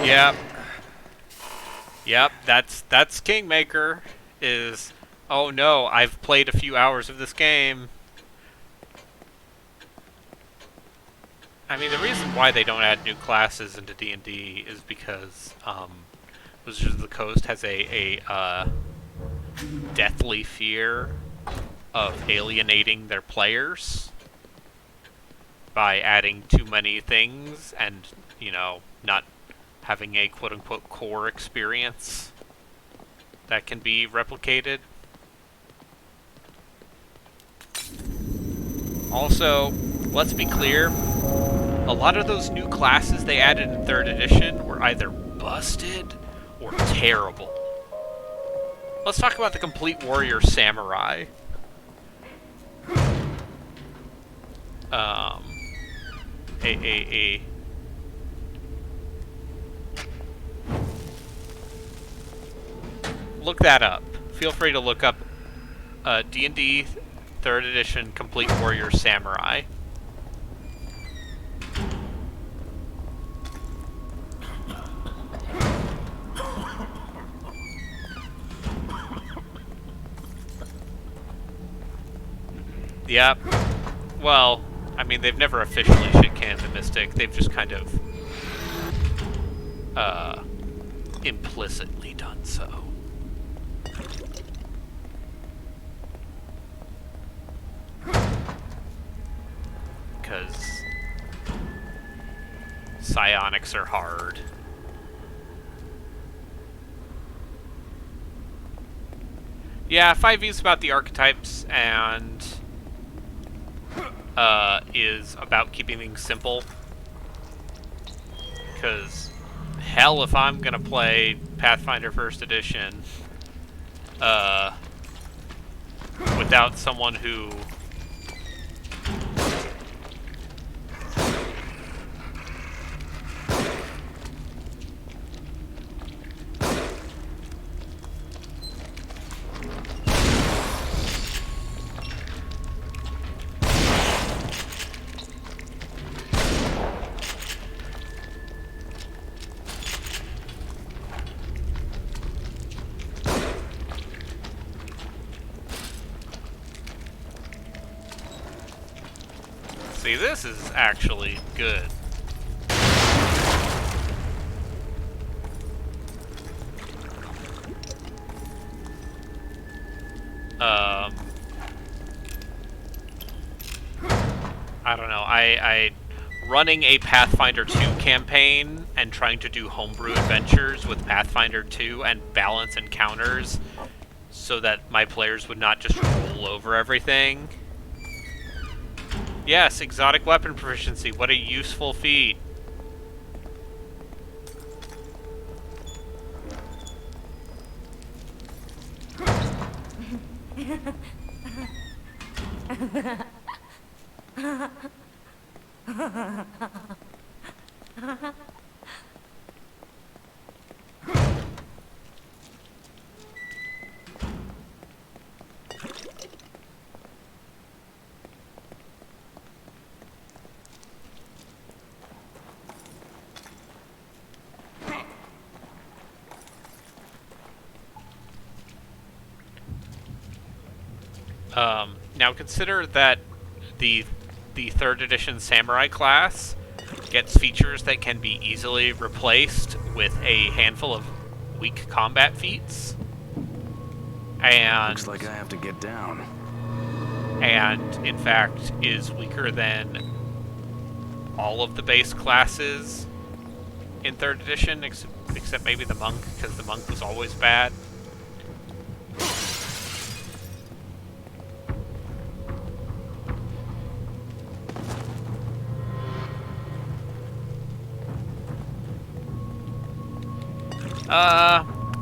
Yep. Yep, that's Kingmaker, is, oh no, I've played a few hours of this game. I mean, the reason why they don't add new classes into D&D is because, Wizards of the Coast has a deathly fear of alienating their players by adding too many things and, you know, not having a quote-unquote core experience that can be replicated. Also, let's be clear, a lot of those new classes they added in 3rd edition were either busted or terrible. Let's talk about the Complete Warrior Samurai. Look that up. Feel free to look up D&D 3rd edition Complete Warrior Samurai. Yep. Well, I mean, they've never officially shit-canned the Mystic. They've just kind of implicitly done so. Because psionics are hard. Yeah, 5e's about the archetypes and is about keeping things simple. Because hell, if I'm gonna play Pathfinder 1st edition without someone who see, this is actually good. I don't know. I running a Pathfinder 2 campaign and trying to do homebrew adventures with Pathfinder 2 and balance encounters so that my players would not just roll over everything. Yes, exotic weapon proficiency. What a useful feat. Now consider that the 3rd edition Samurai class gets features that can be easily replaced with a handful of weak combat feats. And Looks like I have to get down. and in fact is weaker than all of the base classes in 3rd edition, except maybe the monk, because the monk was always bad.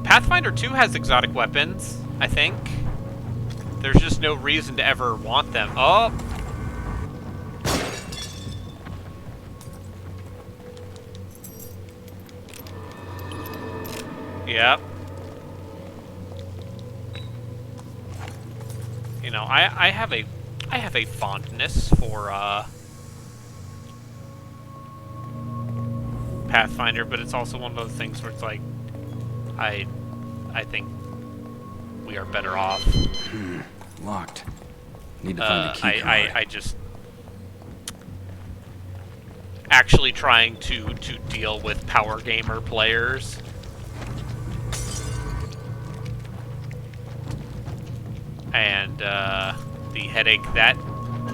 Pathfinder 2 has exotic weapons, I think. There's just no reason to ever want them. Oh! Yep. You know, I have a fondness for Pathfinder, but it's also one of those things where it's like I think we are better off. Locked. Need to find a key card. I just actually trying to deal with power gamer players. And the headache that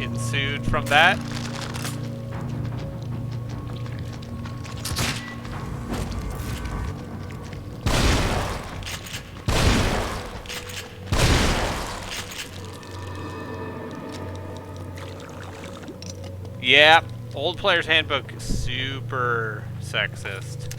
ensued from that. Yeah, old player's handbook, super sexist.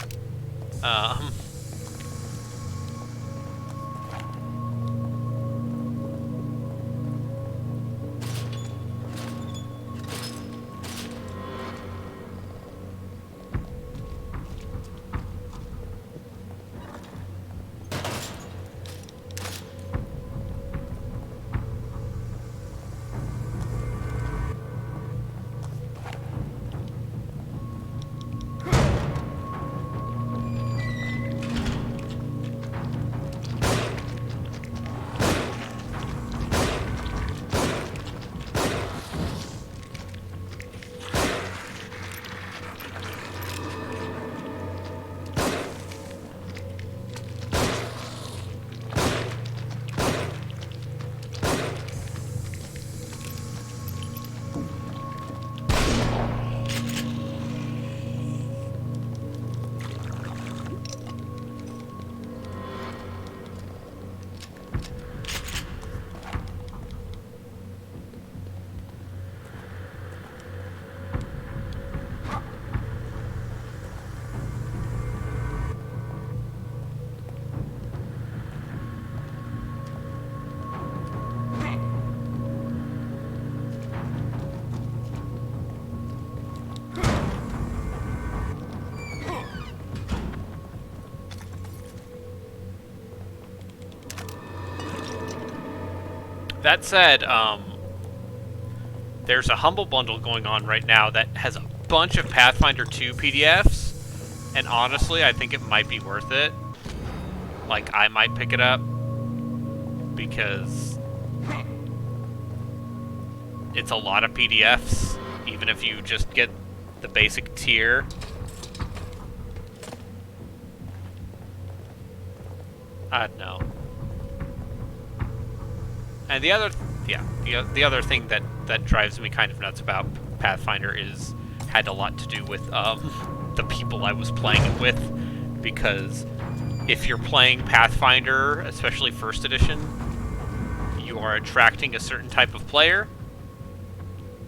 That said, there's a Humble Bundle going on right now that has a bunch of Pathfinder 2 PDFs, and honestly, I think it might be worth it. Like, I might pick it up, because it's a lot of PDFs, even if you just get the basic tier. I don't know. And the other, the other thing that drives me kind of nuts about Pathfinder had a lot to do with the people I was playing it with, because if you're playing Pathfinder, especially First Edition, you are attracting a certain type of player,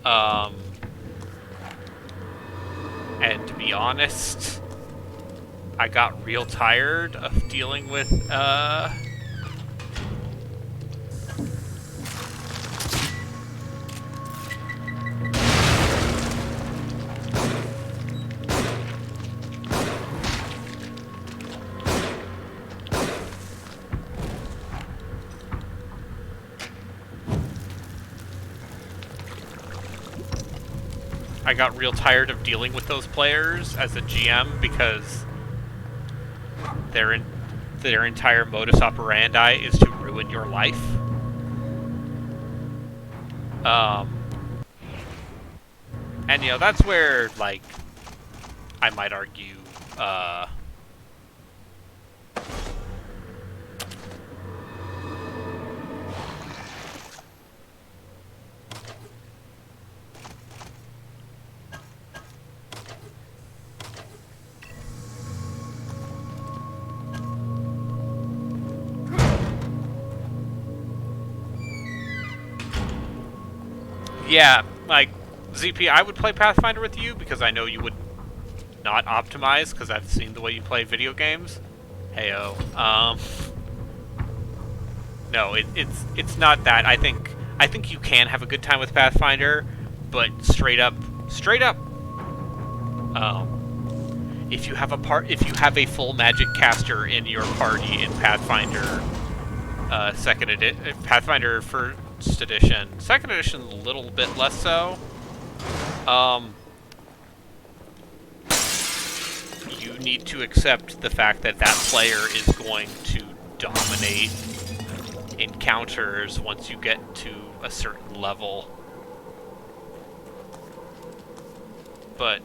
and to be honest, I got real tired of dealing with I got real tired of dealing with those players as a GM, because their entire modus operandi is to ruin your life. And you know, that's where, like, I might argue yeah, like, ZP, I would play Pathfinder with you because I know you would not optimize, because I've seen the way you play video games. Heyo. No, it's not that. I think you can have a good time with Pathfinder, but straight up, if you have a full magic caster in your party in Pathfinder, Pathfinder First Edition, Second Edition a little bit less so. You need to accept the fact that that player is going to dominate encounters once you get to a certain level. But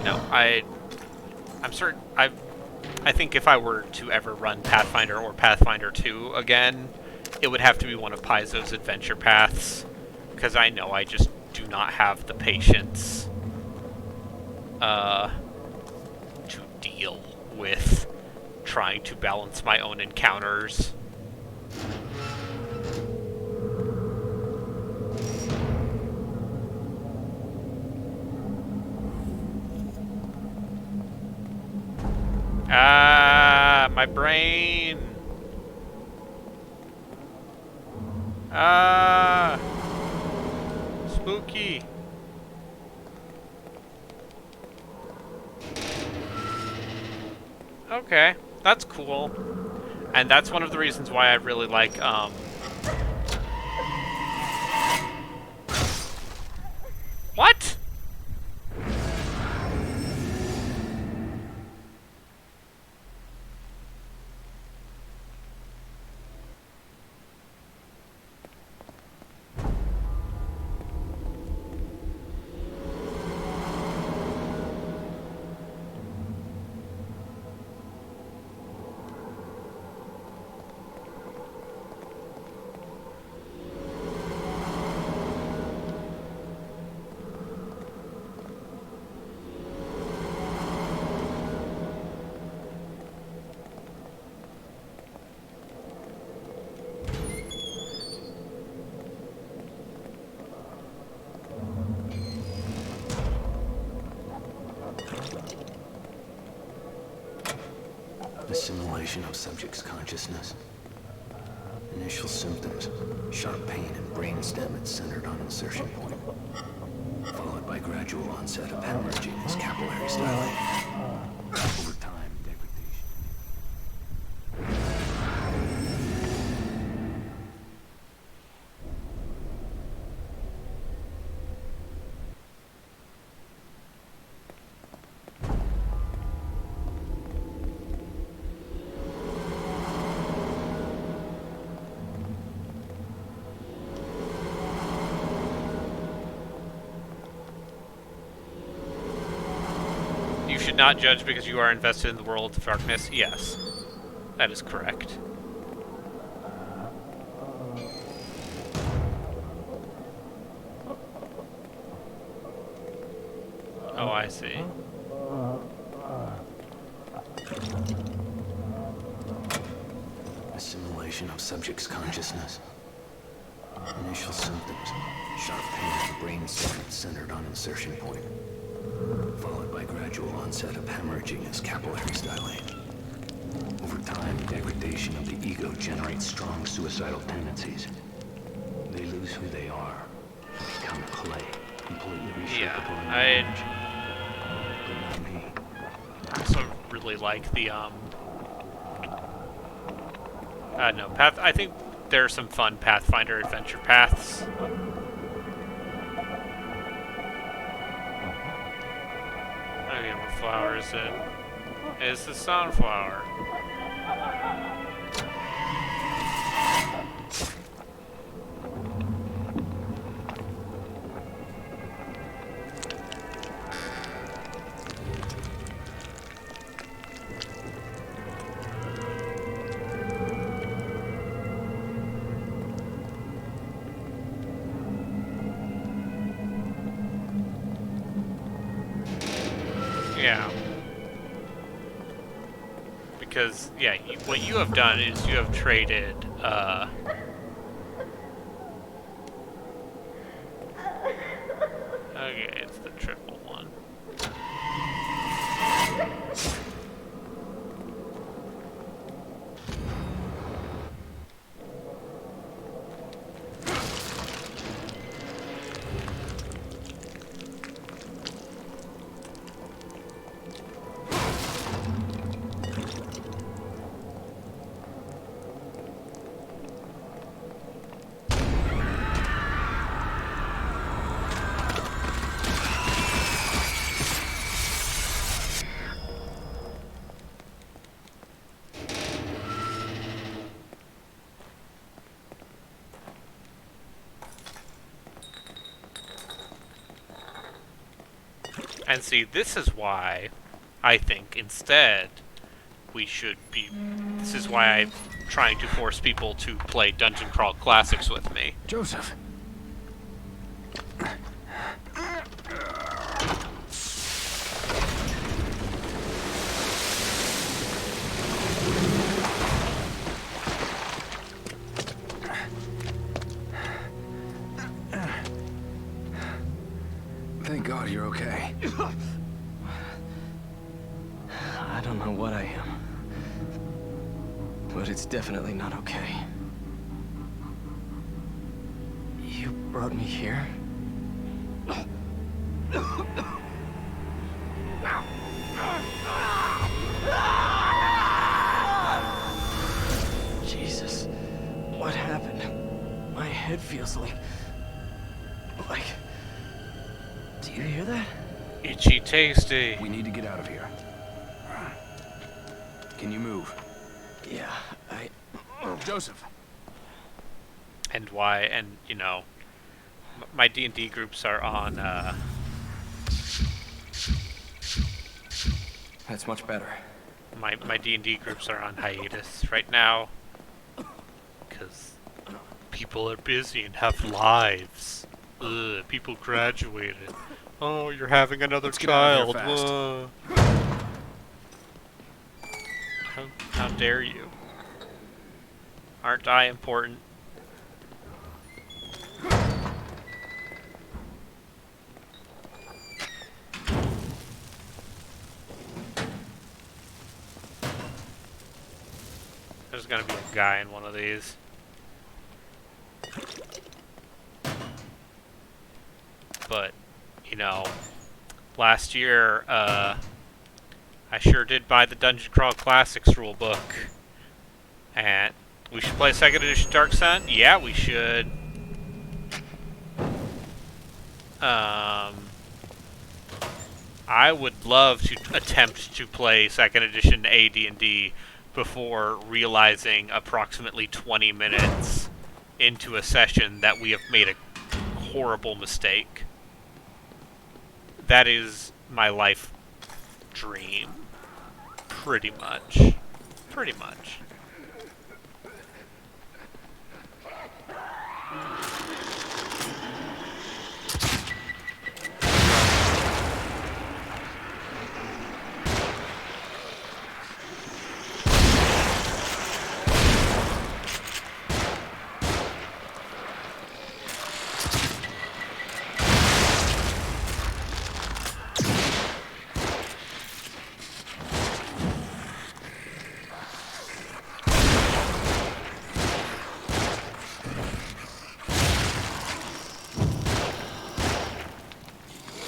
no, I'm certain. I think if I were to ever run Pathfinder or Pathfinder 2 again, it would have to be one of Paizo's adventure paths, because I know I just do not have the patience to deal with trying to balance my own encounters. Ah, my brain. Ah, spooky. Okay, that's cool. And that's one of the reasons why I really like, What? Assimilation of subject's consciousness. Initial symptoms: sharp pain and brainstem at centered on insertion point, followed by gradual onset of hemorrhaging as capillaries dilate. Over time, degradation. You should not judge because you are invested in the world of darkness. Yes, that is correct. Oh, I see. Assimilation of subject's consciousness. Initial symptoms: sharp pain and brainstem centered on insertion point, followed by gradual onset of hemorrhaging as capillaries dilate. Over time, degradation of the ego generates strong suicidal tendencies. They lose who they are, become clay, completely reshapable. But not me. I also really like the no, path. I think there are some fun Pathfinder adventure paths. Okay, what flower is it? It's the sunflower. Yeah. Because, yeah, what you have done is you have traded, okay, it's the triple one. And see, this is why I think instead we should be... This is why I'm trying to force people to play Dungeon Crawl Classics with me. Joseph. Thank God you're okay. I don't know what I am. But it's definitely not okay. You brought me here? Jesus, what happened? My head feels like... Do you hear that? Itchy tasty. We need to get out of here. Can you move? Yeah, Joseph. And why? And you know, my D&D groups are on. That's much better. My D&D groups are on hiatus right now because people are busy and have lives. Ugh, people graduated. Oh, you're having another Let's get out child. of here fast. Whoa. How dare you? Aren't I important? There's gonna be a guy in one of these. But, you know, last year, I sure did buy the Dungeon Crawl Classics rulebook. And we should play 2nd edition Dark Sun? Yeah, we should. I would love to attempt to play 2nd edition AD&D before realizing approximately 20 minutes into a session that we have made a horrible mistake. That is my life dream. Pretty much. Pretty much.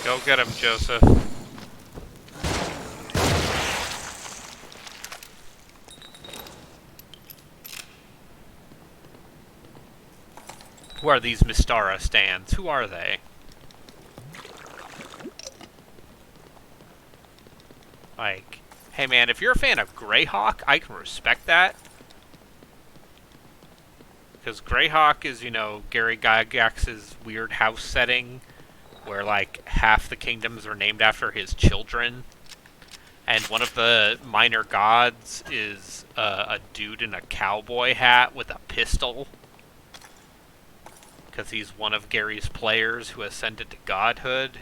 Go get him, Joseph. Who are these Mystara stands? Who are they? Like, hey man, if you're a fan of Greyhawk, I can respect that. Because Greyhawk is, you know, Gary Gygax's weird house setting, where like half the kingdoms are named after his children, and one of the minor gods is a dude in a cowboy hat with a pistol, because he's one of Gary's players who ascended to godhood.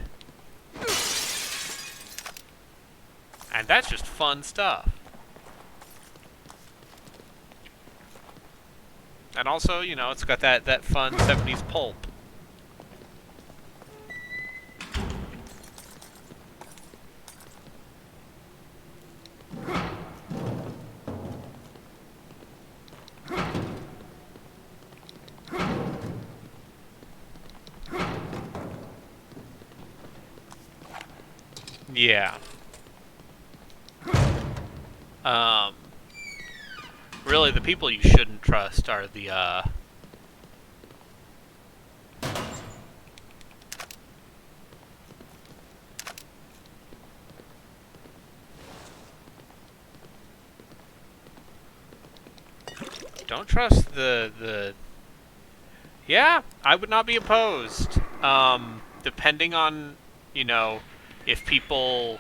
And that's just fun stuff. And also, you know, it's got that fun 70s pulp. Yeah. Really, the people you shouldn't trust are the, don't trust the... Yeah, I would not be opposed. Depending on, you know, if people...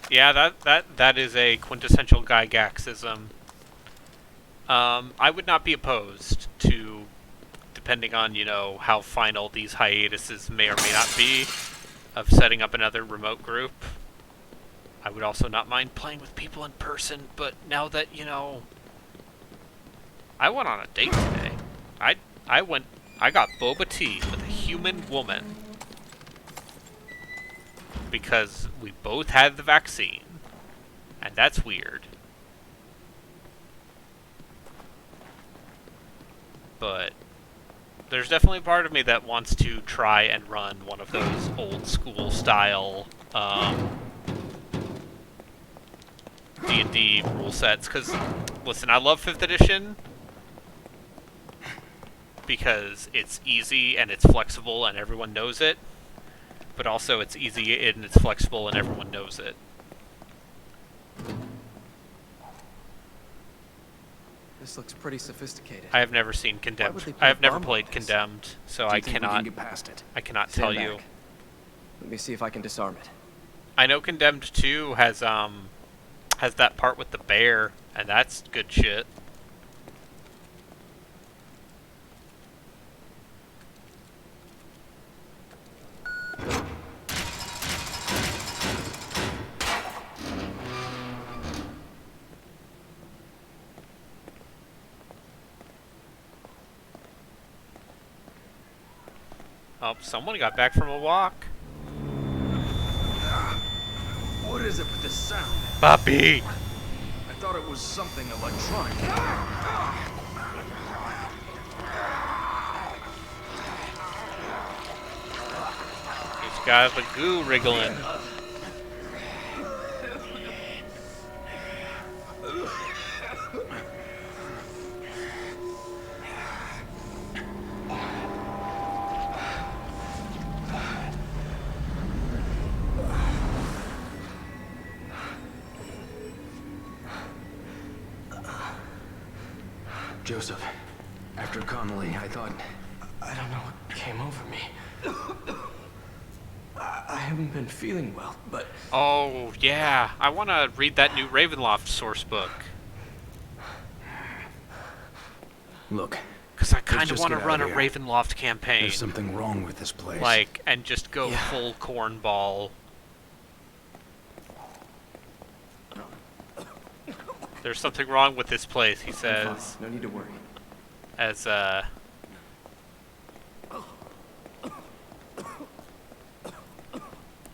Yeah, that is a quintessential Gygaxism. I would not be opposed to, depending on, you know, how final these hiatuses may or may not be, of setting up another remote group. I would also not mind playing with people in person, but now that, you know... I went on a date today. I got boba tea with a human woman. Because we both had the vaccine. And that's weird. But there's definitely a part of me that wants to try and run one of those old school style D&D rule sets. Because, listen, I love 5th edition because it's easy and it's flexible and everyone knows it. But also it's easy and it's flexible and everyone knows it. This looks pretty sophisticated. I have never seen Condemned. I have never played Condemned, so I cannot. Get past it? I cannot Stand tell back. you. Let me see if I can disarm it. I know Condemned 2 has that part with the bear, and that's good shit. Oh, someone got back from a walk. What is it with this sound? Puppy! I thought it was something electronic. He's got the goo wriggling. Joseph, after Connolly, I thought... I don't know what came over me. I haven't been feeling well, but Oh, yeah. I want to read that new Ravenloft source book. Look, Because I kind of just want to get run out a of here. Ravenloft campaign. there's something wrong with this place. Like, and just go full cornball. There's something wrong with this place, he I'm says. fine. No need to worry. As,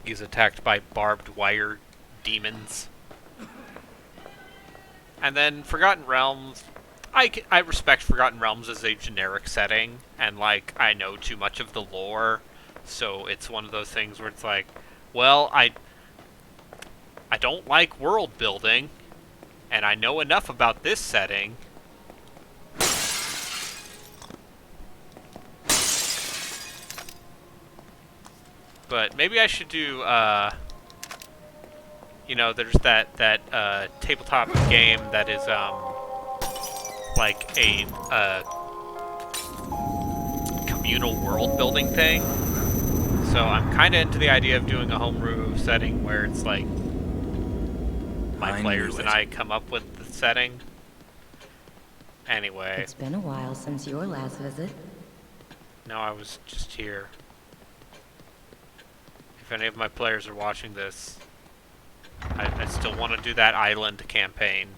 he's attacked by barbed wire demons. And then Forgotten Realms. I respect Forgotten Realms as a generic setting, and, like, I know too much of the lore, so it's one of those things where it's like, well, I don't like world building, and I know enough about this setting. But maybe I should do, you know, there's that tabletop game that is, like a, communal world building thing. So I'm kind of into the idea of doing a homebrew setting where it's like, my I players knew and it. I come up with the setting. Anyway, It's been a while since your last visit. no, I was just here. If any of my players are watching this, I still want to do that island campaign.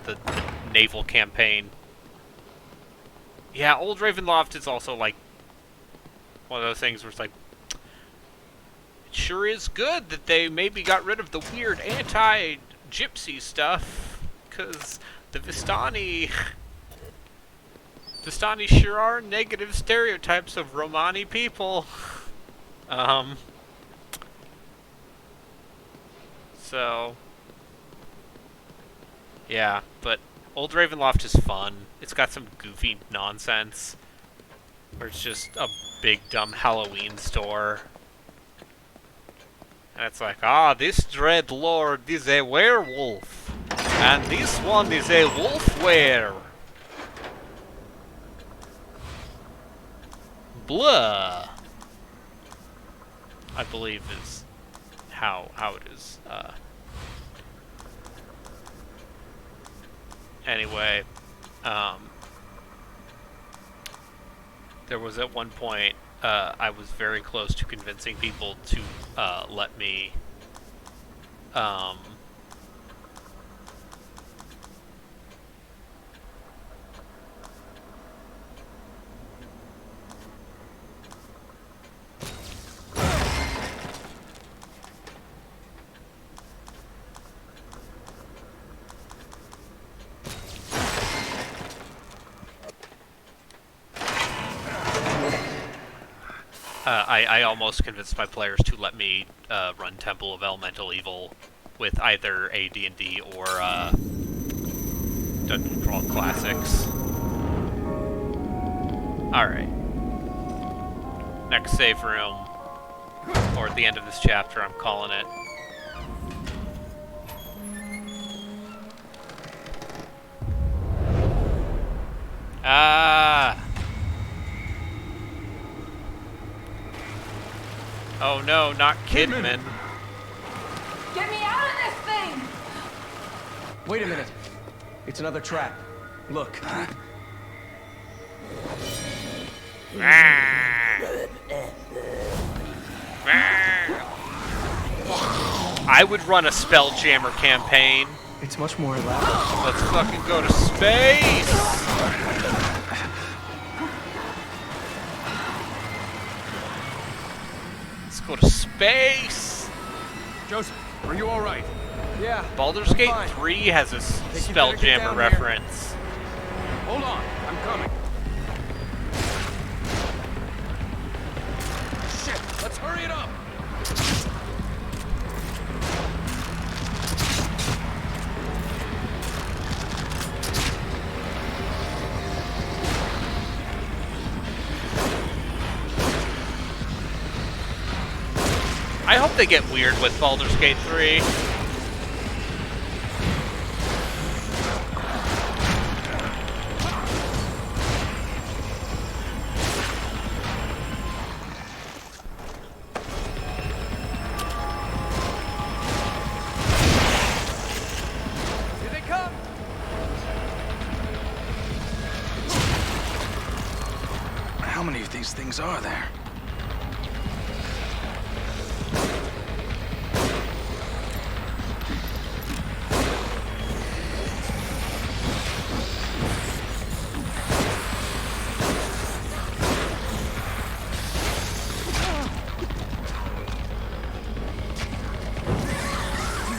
The naval campaign. Yeah, Old Ravenloft is also like one of those things where it's like, it sure is good that they maybe got rid of the weird anti-gypsy stuff, because the Vistani sure are negative stereotypes of Romani people. So, yeah, but Old Ravenloft is fun. It's got some goofy nonsense, where it's just a big dumb Halloween store. And it's like, this Dread Lord is a werewolf, and this one is a wolf were. Blah. I believe is how it is. Anyway, there was at one point I was very close to convincing people to let me I almost convinced my players to let me run Temple of Elemental Evil with either AD&D or Dungeon Crawl Classics. Alright. Next save room, or at the end of this chapter, I'm calling it. Ah! Oh no, not Kidman. Get me out of this thing! Wait a minute. It's another trap. Look. I would run a Spelljammer campaign. It's much more elaborate. Let's fucking go to space! Let's go to space! Joseph, are you all right? Yeah. Baldur's I'm Gate fine. 3 has a Think you better get Spelljammer down reference. Hold on, I'm coming. Shit, let's hurry it up. I hope they get weird with Baldur's Gate 3. Here they come. How many of these things are there?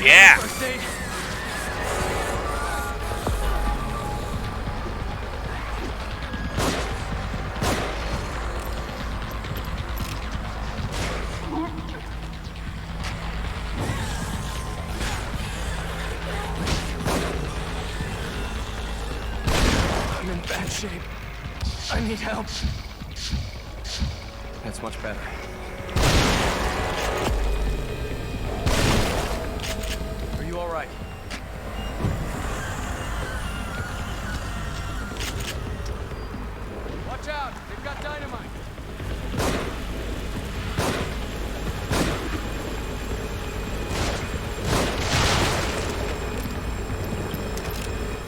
Yeah! First aid. I'm in bad shape. I need help. That's much better. Are you all right? Watch out, they've got dynamite.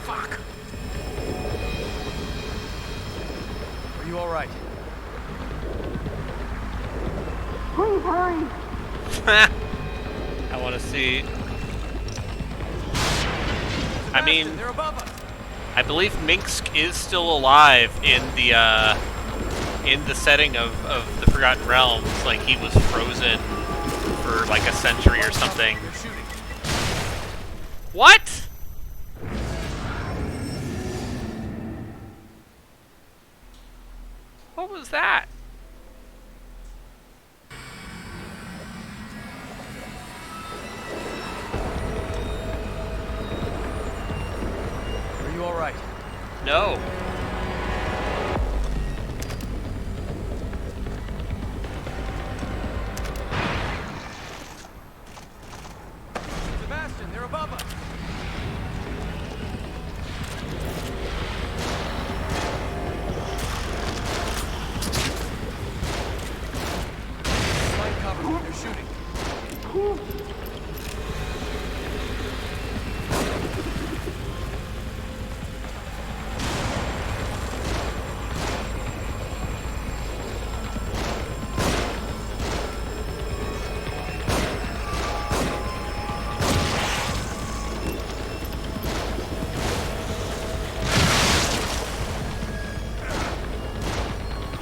Fuck. Are you all right? Please hurry! I want to see. I mean, They're above us. I believe Minsk is still alive in the setting of the Forgotten Realms. Like he was frozen for like a century or something. They're shooting. What? What was that? Are you all right? No. Sebastian, they're above us. Find cover. They're shooting.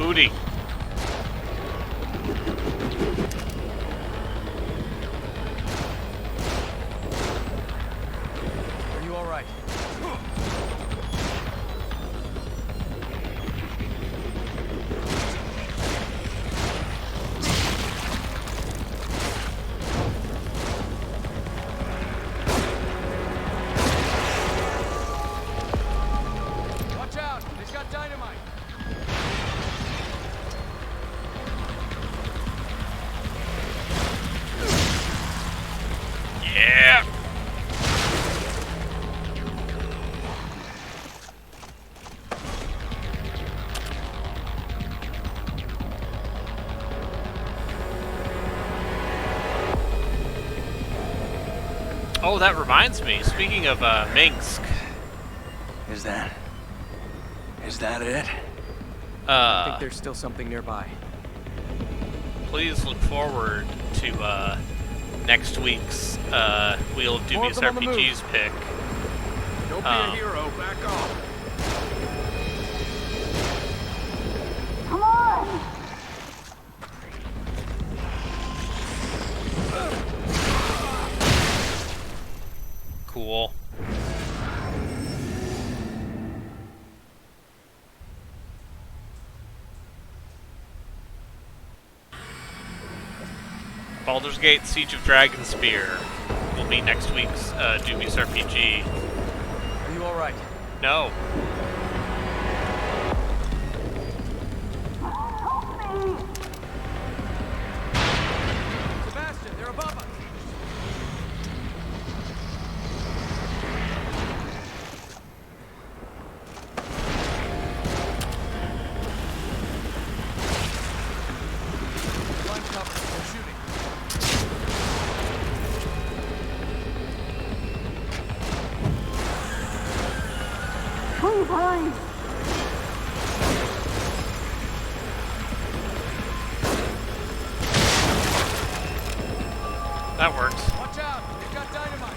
Hootie. Are you all right? Watch out! He's got dynamite! Yeah! Oh, that reminds me. Speaking of Minsk, Is that it? I think there's still something nearby. please look forward to next week's Wheel of More of Dubious them on the move. RPGs pick. Don't be a hero. Back off. Cool. Baldur's Gate Siege of Dragonspear will be next week's Dubious RPG. Are you all right? No. Sebastian, they're above us. Line cover. They're shooting. That works. Watch out! They've got dynamite.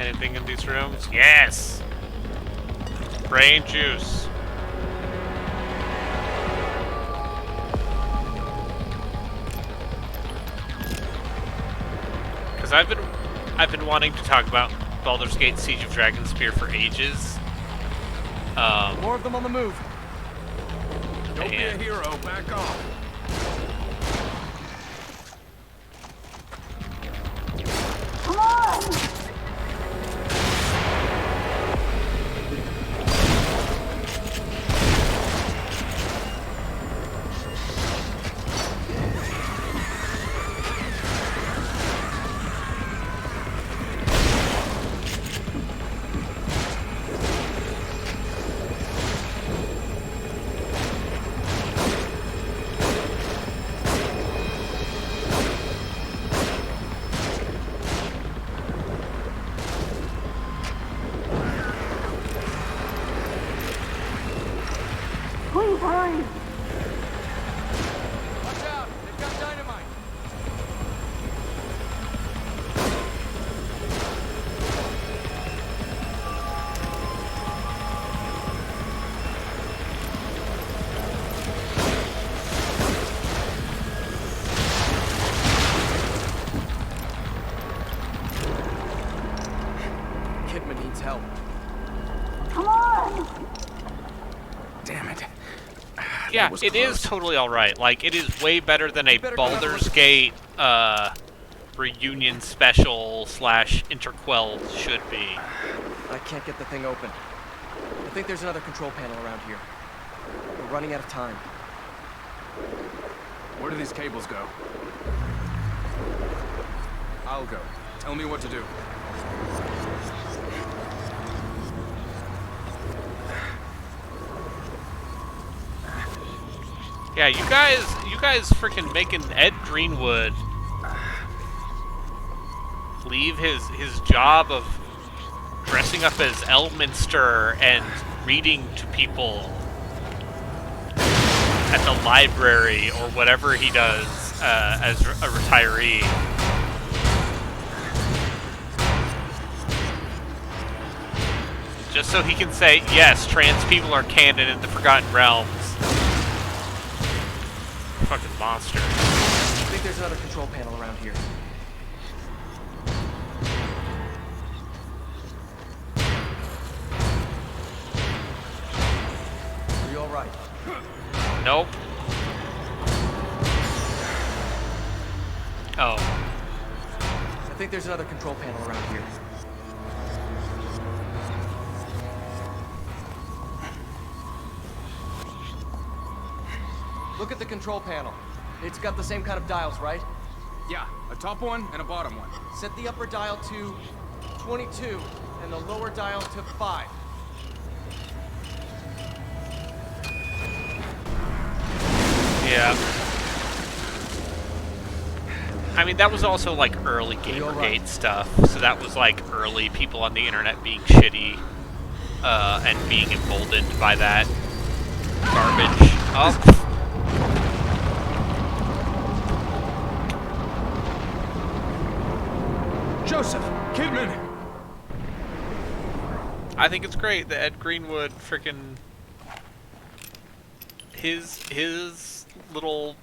Anything in these rooms? Yes! Brain juice. Because I've been wanting to talk about Baldur's Gate Siege of Dragonspear for ages. More of them on the move. Don't be a And- hero. Back off. Watch out! They've got dynamite. Kidman needs help. Damn it. Yeah, was it is close. totally alright. Like, it is way better than a better go have a Baldur's look. Gate reunion special / interquel should be. I can't get the thing open. I think there's another control panel around here. We're running out of time. Where do these cables go? I'll go. Tell me what to do. Yeah, you guys freaking making Ed Greenwood leave his job of dressing up as Elminster and reading to people at the library or whatever he does as a retiree. Just so he can say, yes, trans people are canon in the Forgotten Realms. Fucking monster. I think there's another control panel around here. Are you alright? Nope. Oh. I think there's another control panel around here. Look at the control panel. It's got the same kind of dials, right? Yeah, a top one and a bottom one. Set the upper dial to 22 and the lower dial to 5. Yeah. I mean, that was also like early Gamergate stuff, so that was like early people on the internet being shitty and being emboldened by that garbage. Oh. Joseph, Kidman! I think it's great that Ed Greenwood frickin' his little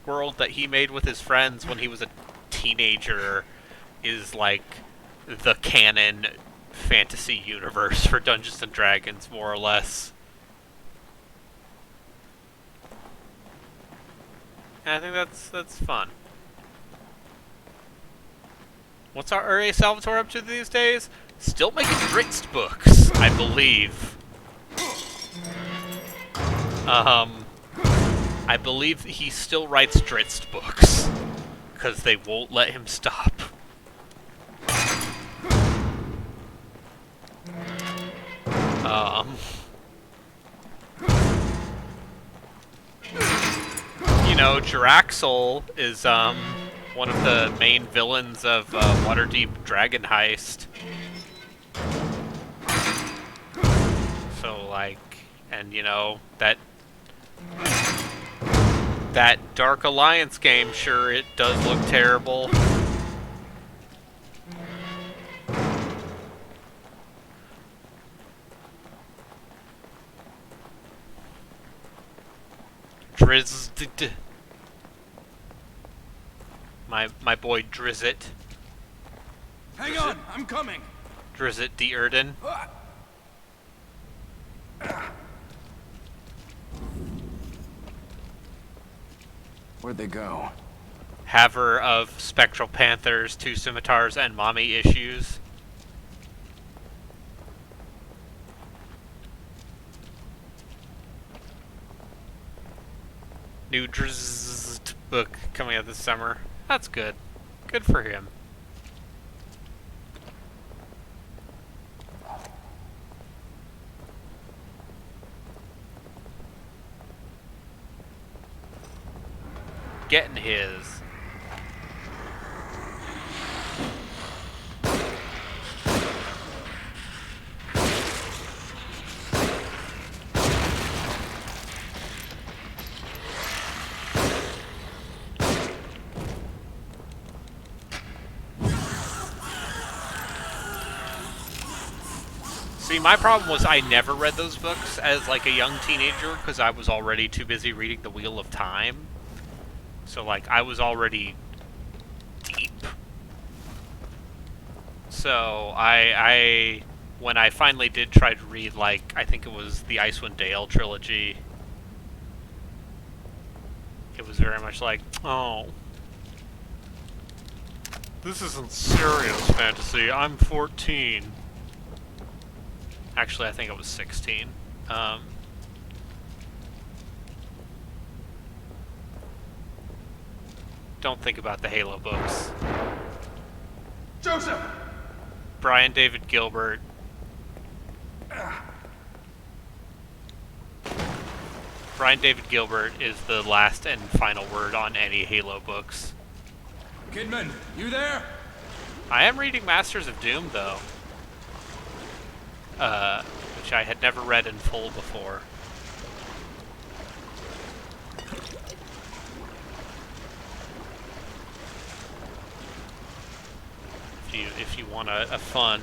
world that he made with his friends when he was a teenager is like the canon fantasy universe for Dungeons and Dragons, more or less. And I think that's fun. What's our R.A. Salvatore up to these days? Still making Drizzt books, I believe. I believe he still writes Drizzt books, because they won't let him stop. You know, Jiraxel is, one of the main villains of Waterdeep Dragon Heist. So, like, and you know, that Dark Alliance game, sure, it does look terrible. Drizzt. My boy Drizzt. Hang on, I'm coming! Drizzt Do'Urden. Where'd they go? Haver of Spectral Panthers, Two Scimitars, and Mommy Issues. New Drizzt book coming out this summer. That's good. Good for him. Getting his. See, my problem was I never read those books as like a young teenager because I was already too busy reading The Wheel of Time. So like I was already deep. So I when I finally did try to read, like, I think it was the Icewind Dale trilogy, it was very much like, oh, this isn't serious fantasy. I'm 14. Actually, I think I was 16. Don't think about the Halo books. Joseph! Brian David Gilbert. Brian David Gilbert is the last and final word on any Halo books. Kidman, you there? I am reading Masters of Doom, though. Which I had never read in full before. If you want a fun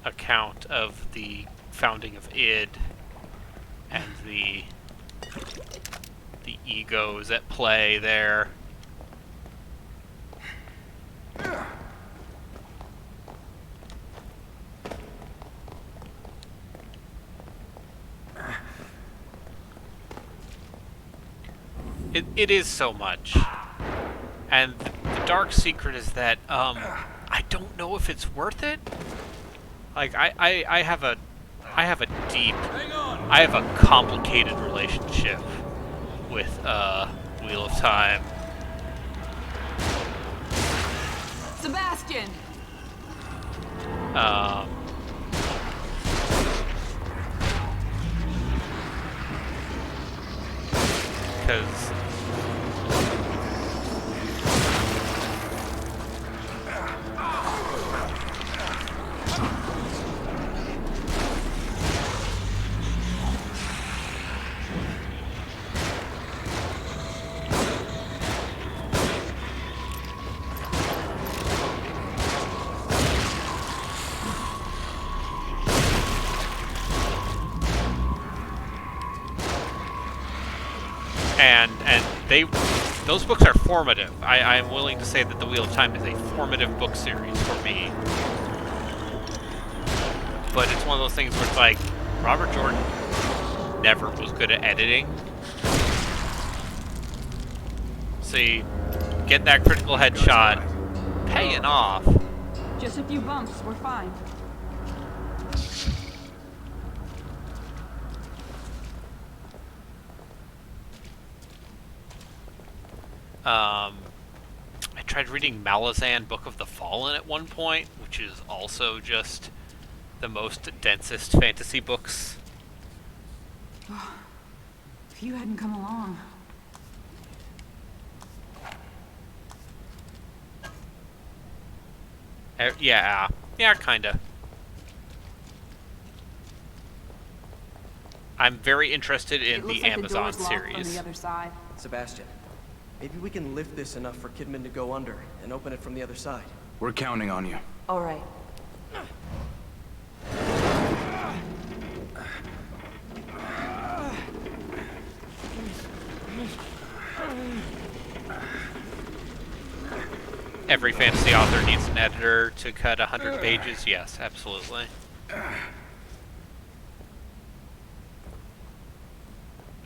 account of the founding of id and the egos at play there. It is so much. And the dark secret is that I don't know if it's worth it. Like I have a complicated relationship with Wheel of Time. Sebastian. Because those books are formative. I'm willing to say that The Wheel of Time is a formative book series for me. But it's one of those things where it's like, Robert Jordan never was good at editing. See, getting that critical headshot, paying off. Just a few bumps, we're fine. I tried reading Malazan Book of the Fallen at one point, which is also just the most densest fantasy books. If you hadn't come along. Yeah, kinda. I'm very interested in the Amazon series. From the other side. Sebastian, maybe we can lift this enough for Kidman to go under and open it from the other side. We're counting on you. All right. Every fantasy author needs an editor to cut 100 pages. Yes, absolutely.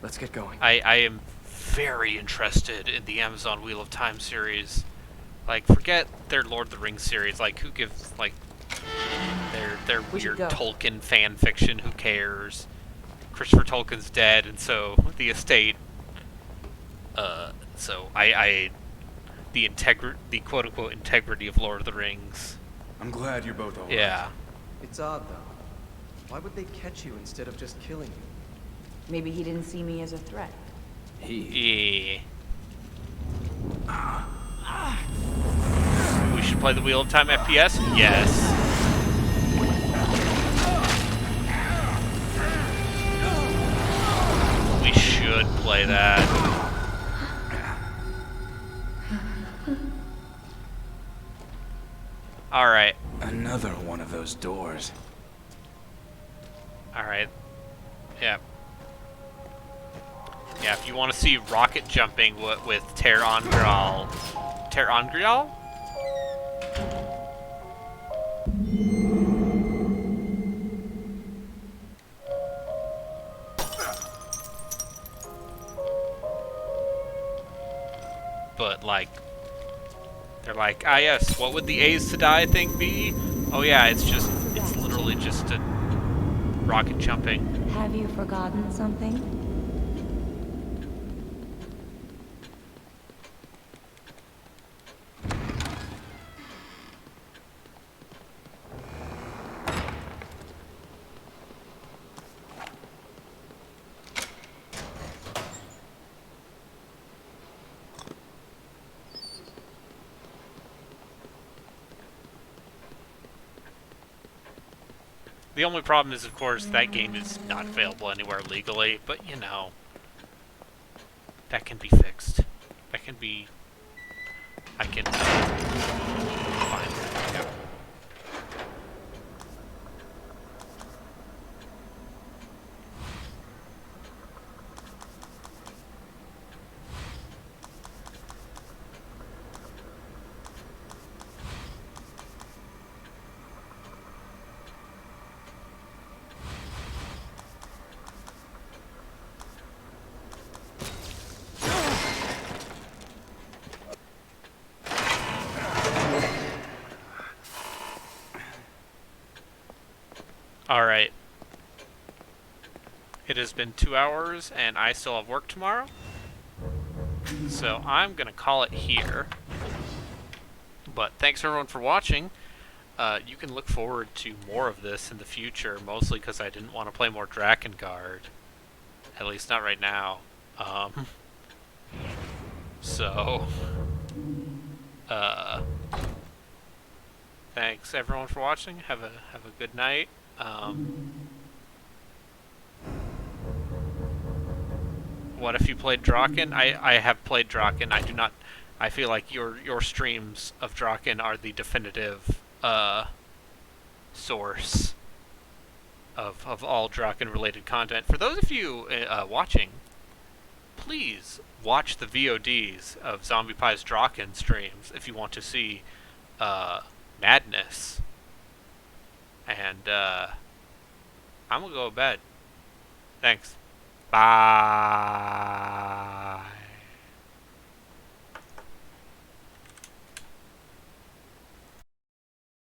Let's get going. I am very interested in the Amazon Wheel of Time series. Like, forget their Lord of the Rings series. Like, who gives, like, their weird Tolkien fan fiction? Who cares? Christopher Tolkien's dead, and so the estate. So the quote-unquote integrity of Lord of the Rings. I'm glad you're both all right. Yeah. It's odd, though. Why would they catch you instead of just killing you? Maybe he didn't see me as a threat. Yeah. We should play the Wheel of Time FPS? Yes. We should play that. Alright. Another one of those doors. Alright. Yeah. Yeah, if you want to see rocket jumping with Ter Angrial. Ter Angrial? But, like, they're like, ah yes, what would the A's to die thing be? Oh yeah, it's literally just a rocket jumping. Have you forgotten something? The only problem is, of course, that game is not available anywhere legally, but you know, that can be fixed. That can be... I can find it. Yeah. Alright. It has been 2 hours, and I still have work tomorrow. So I'm going to call it here. But thanks everyone for watching. You can look forward to more of this in the future, mostly because I didn't want to play more Drakengard. At least not right now. Thanks everyone for watching. Have a good night. What if you played Draken? I have played Draken. I do not. I feel like your streams of Draken are the definitive source of all Draken related content. For those of you watching, please watch the VODs of Zombie Pie's Draken streams if you want to see madness. And I'm gonna go to bed. Thanks. Bye.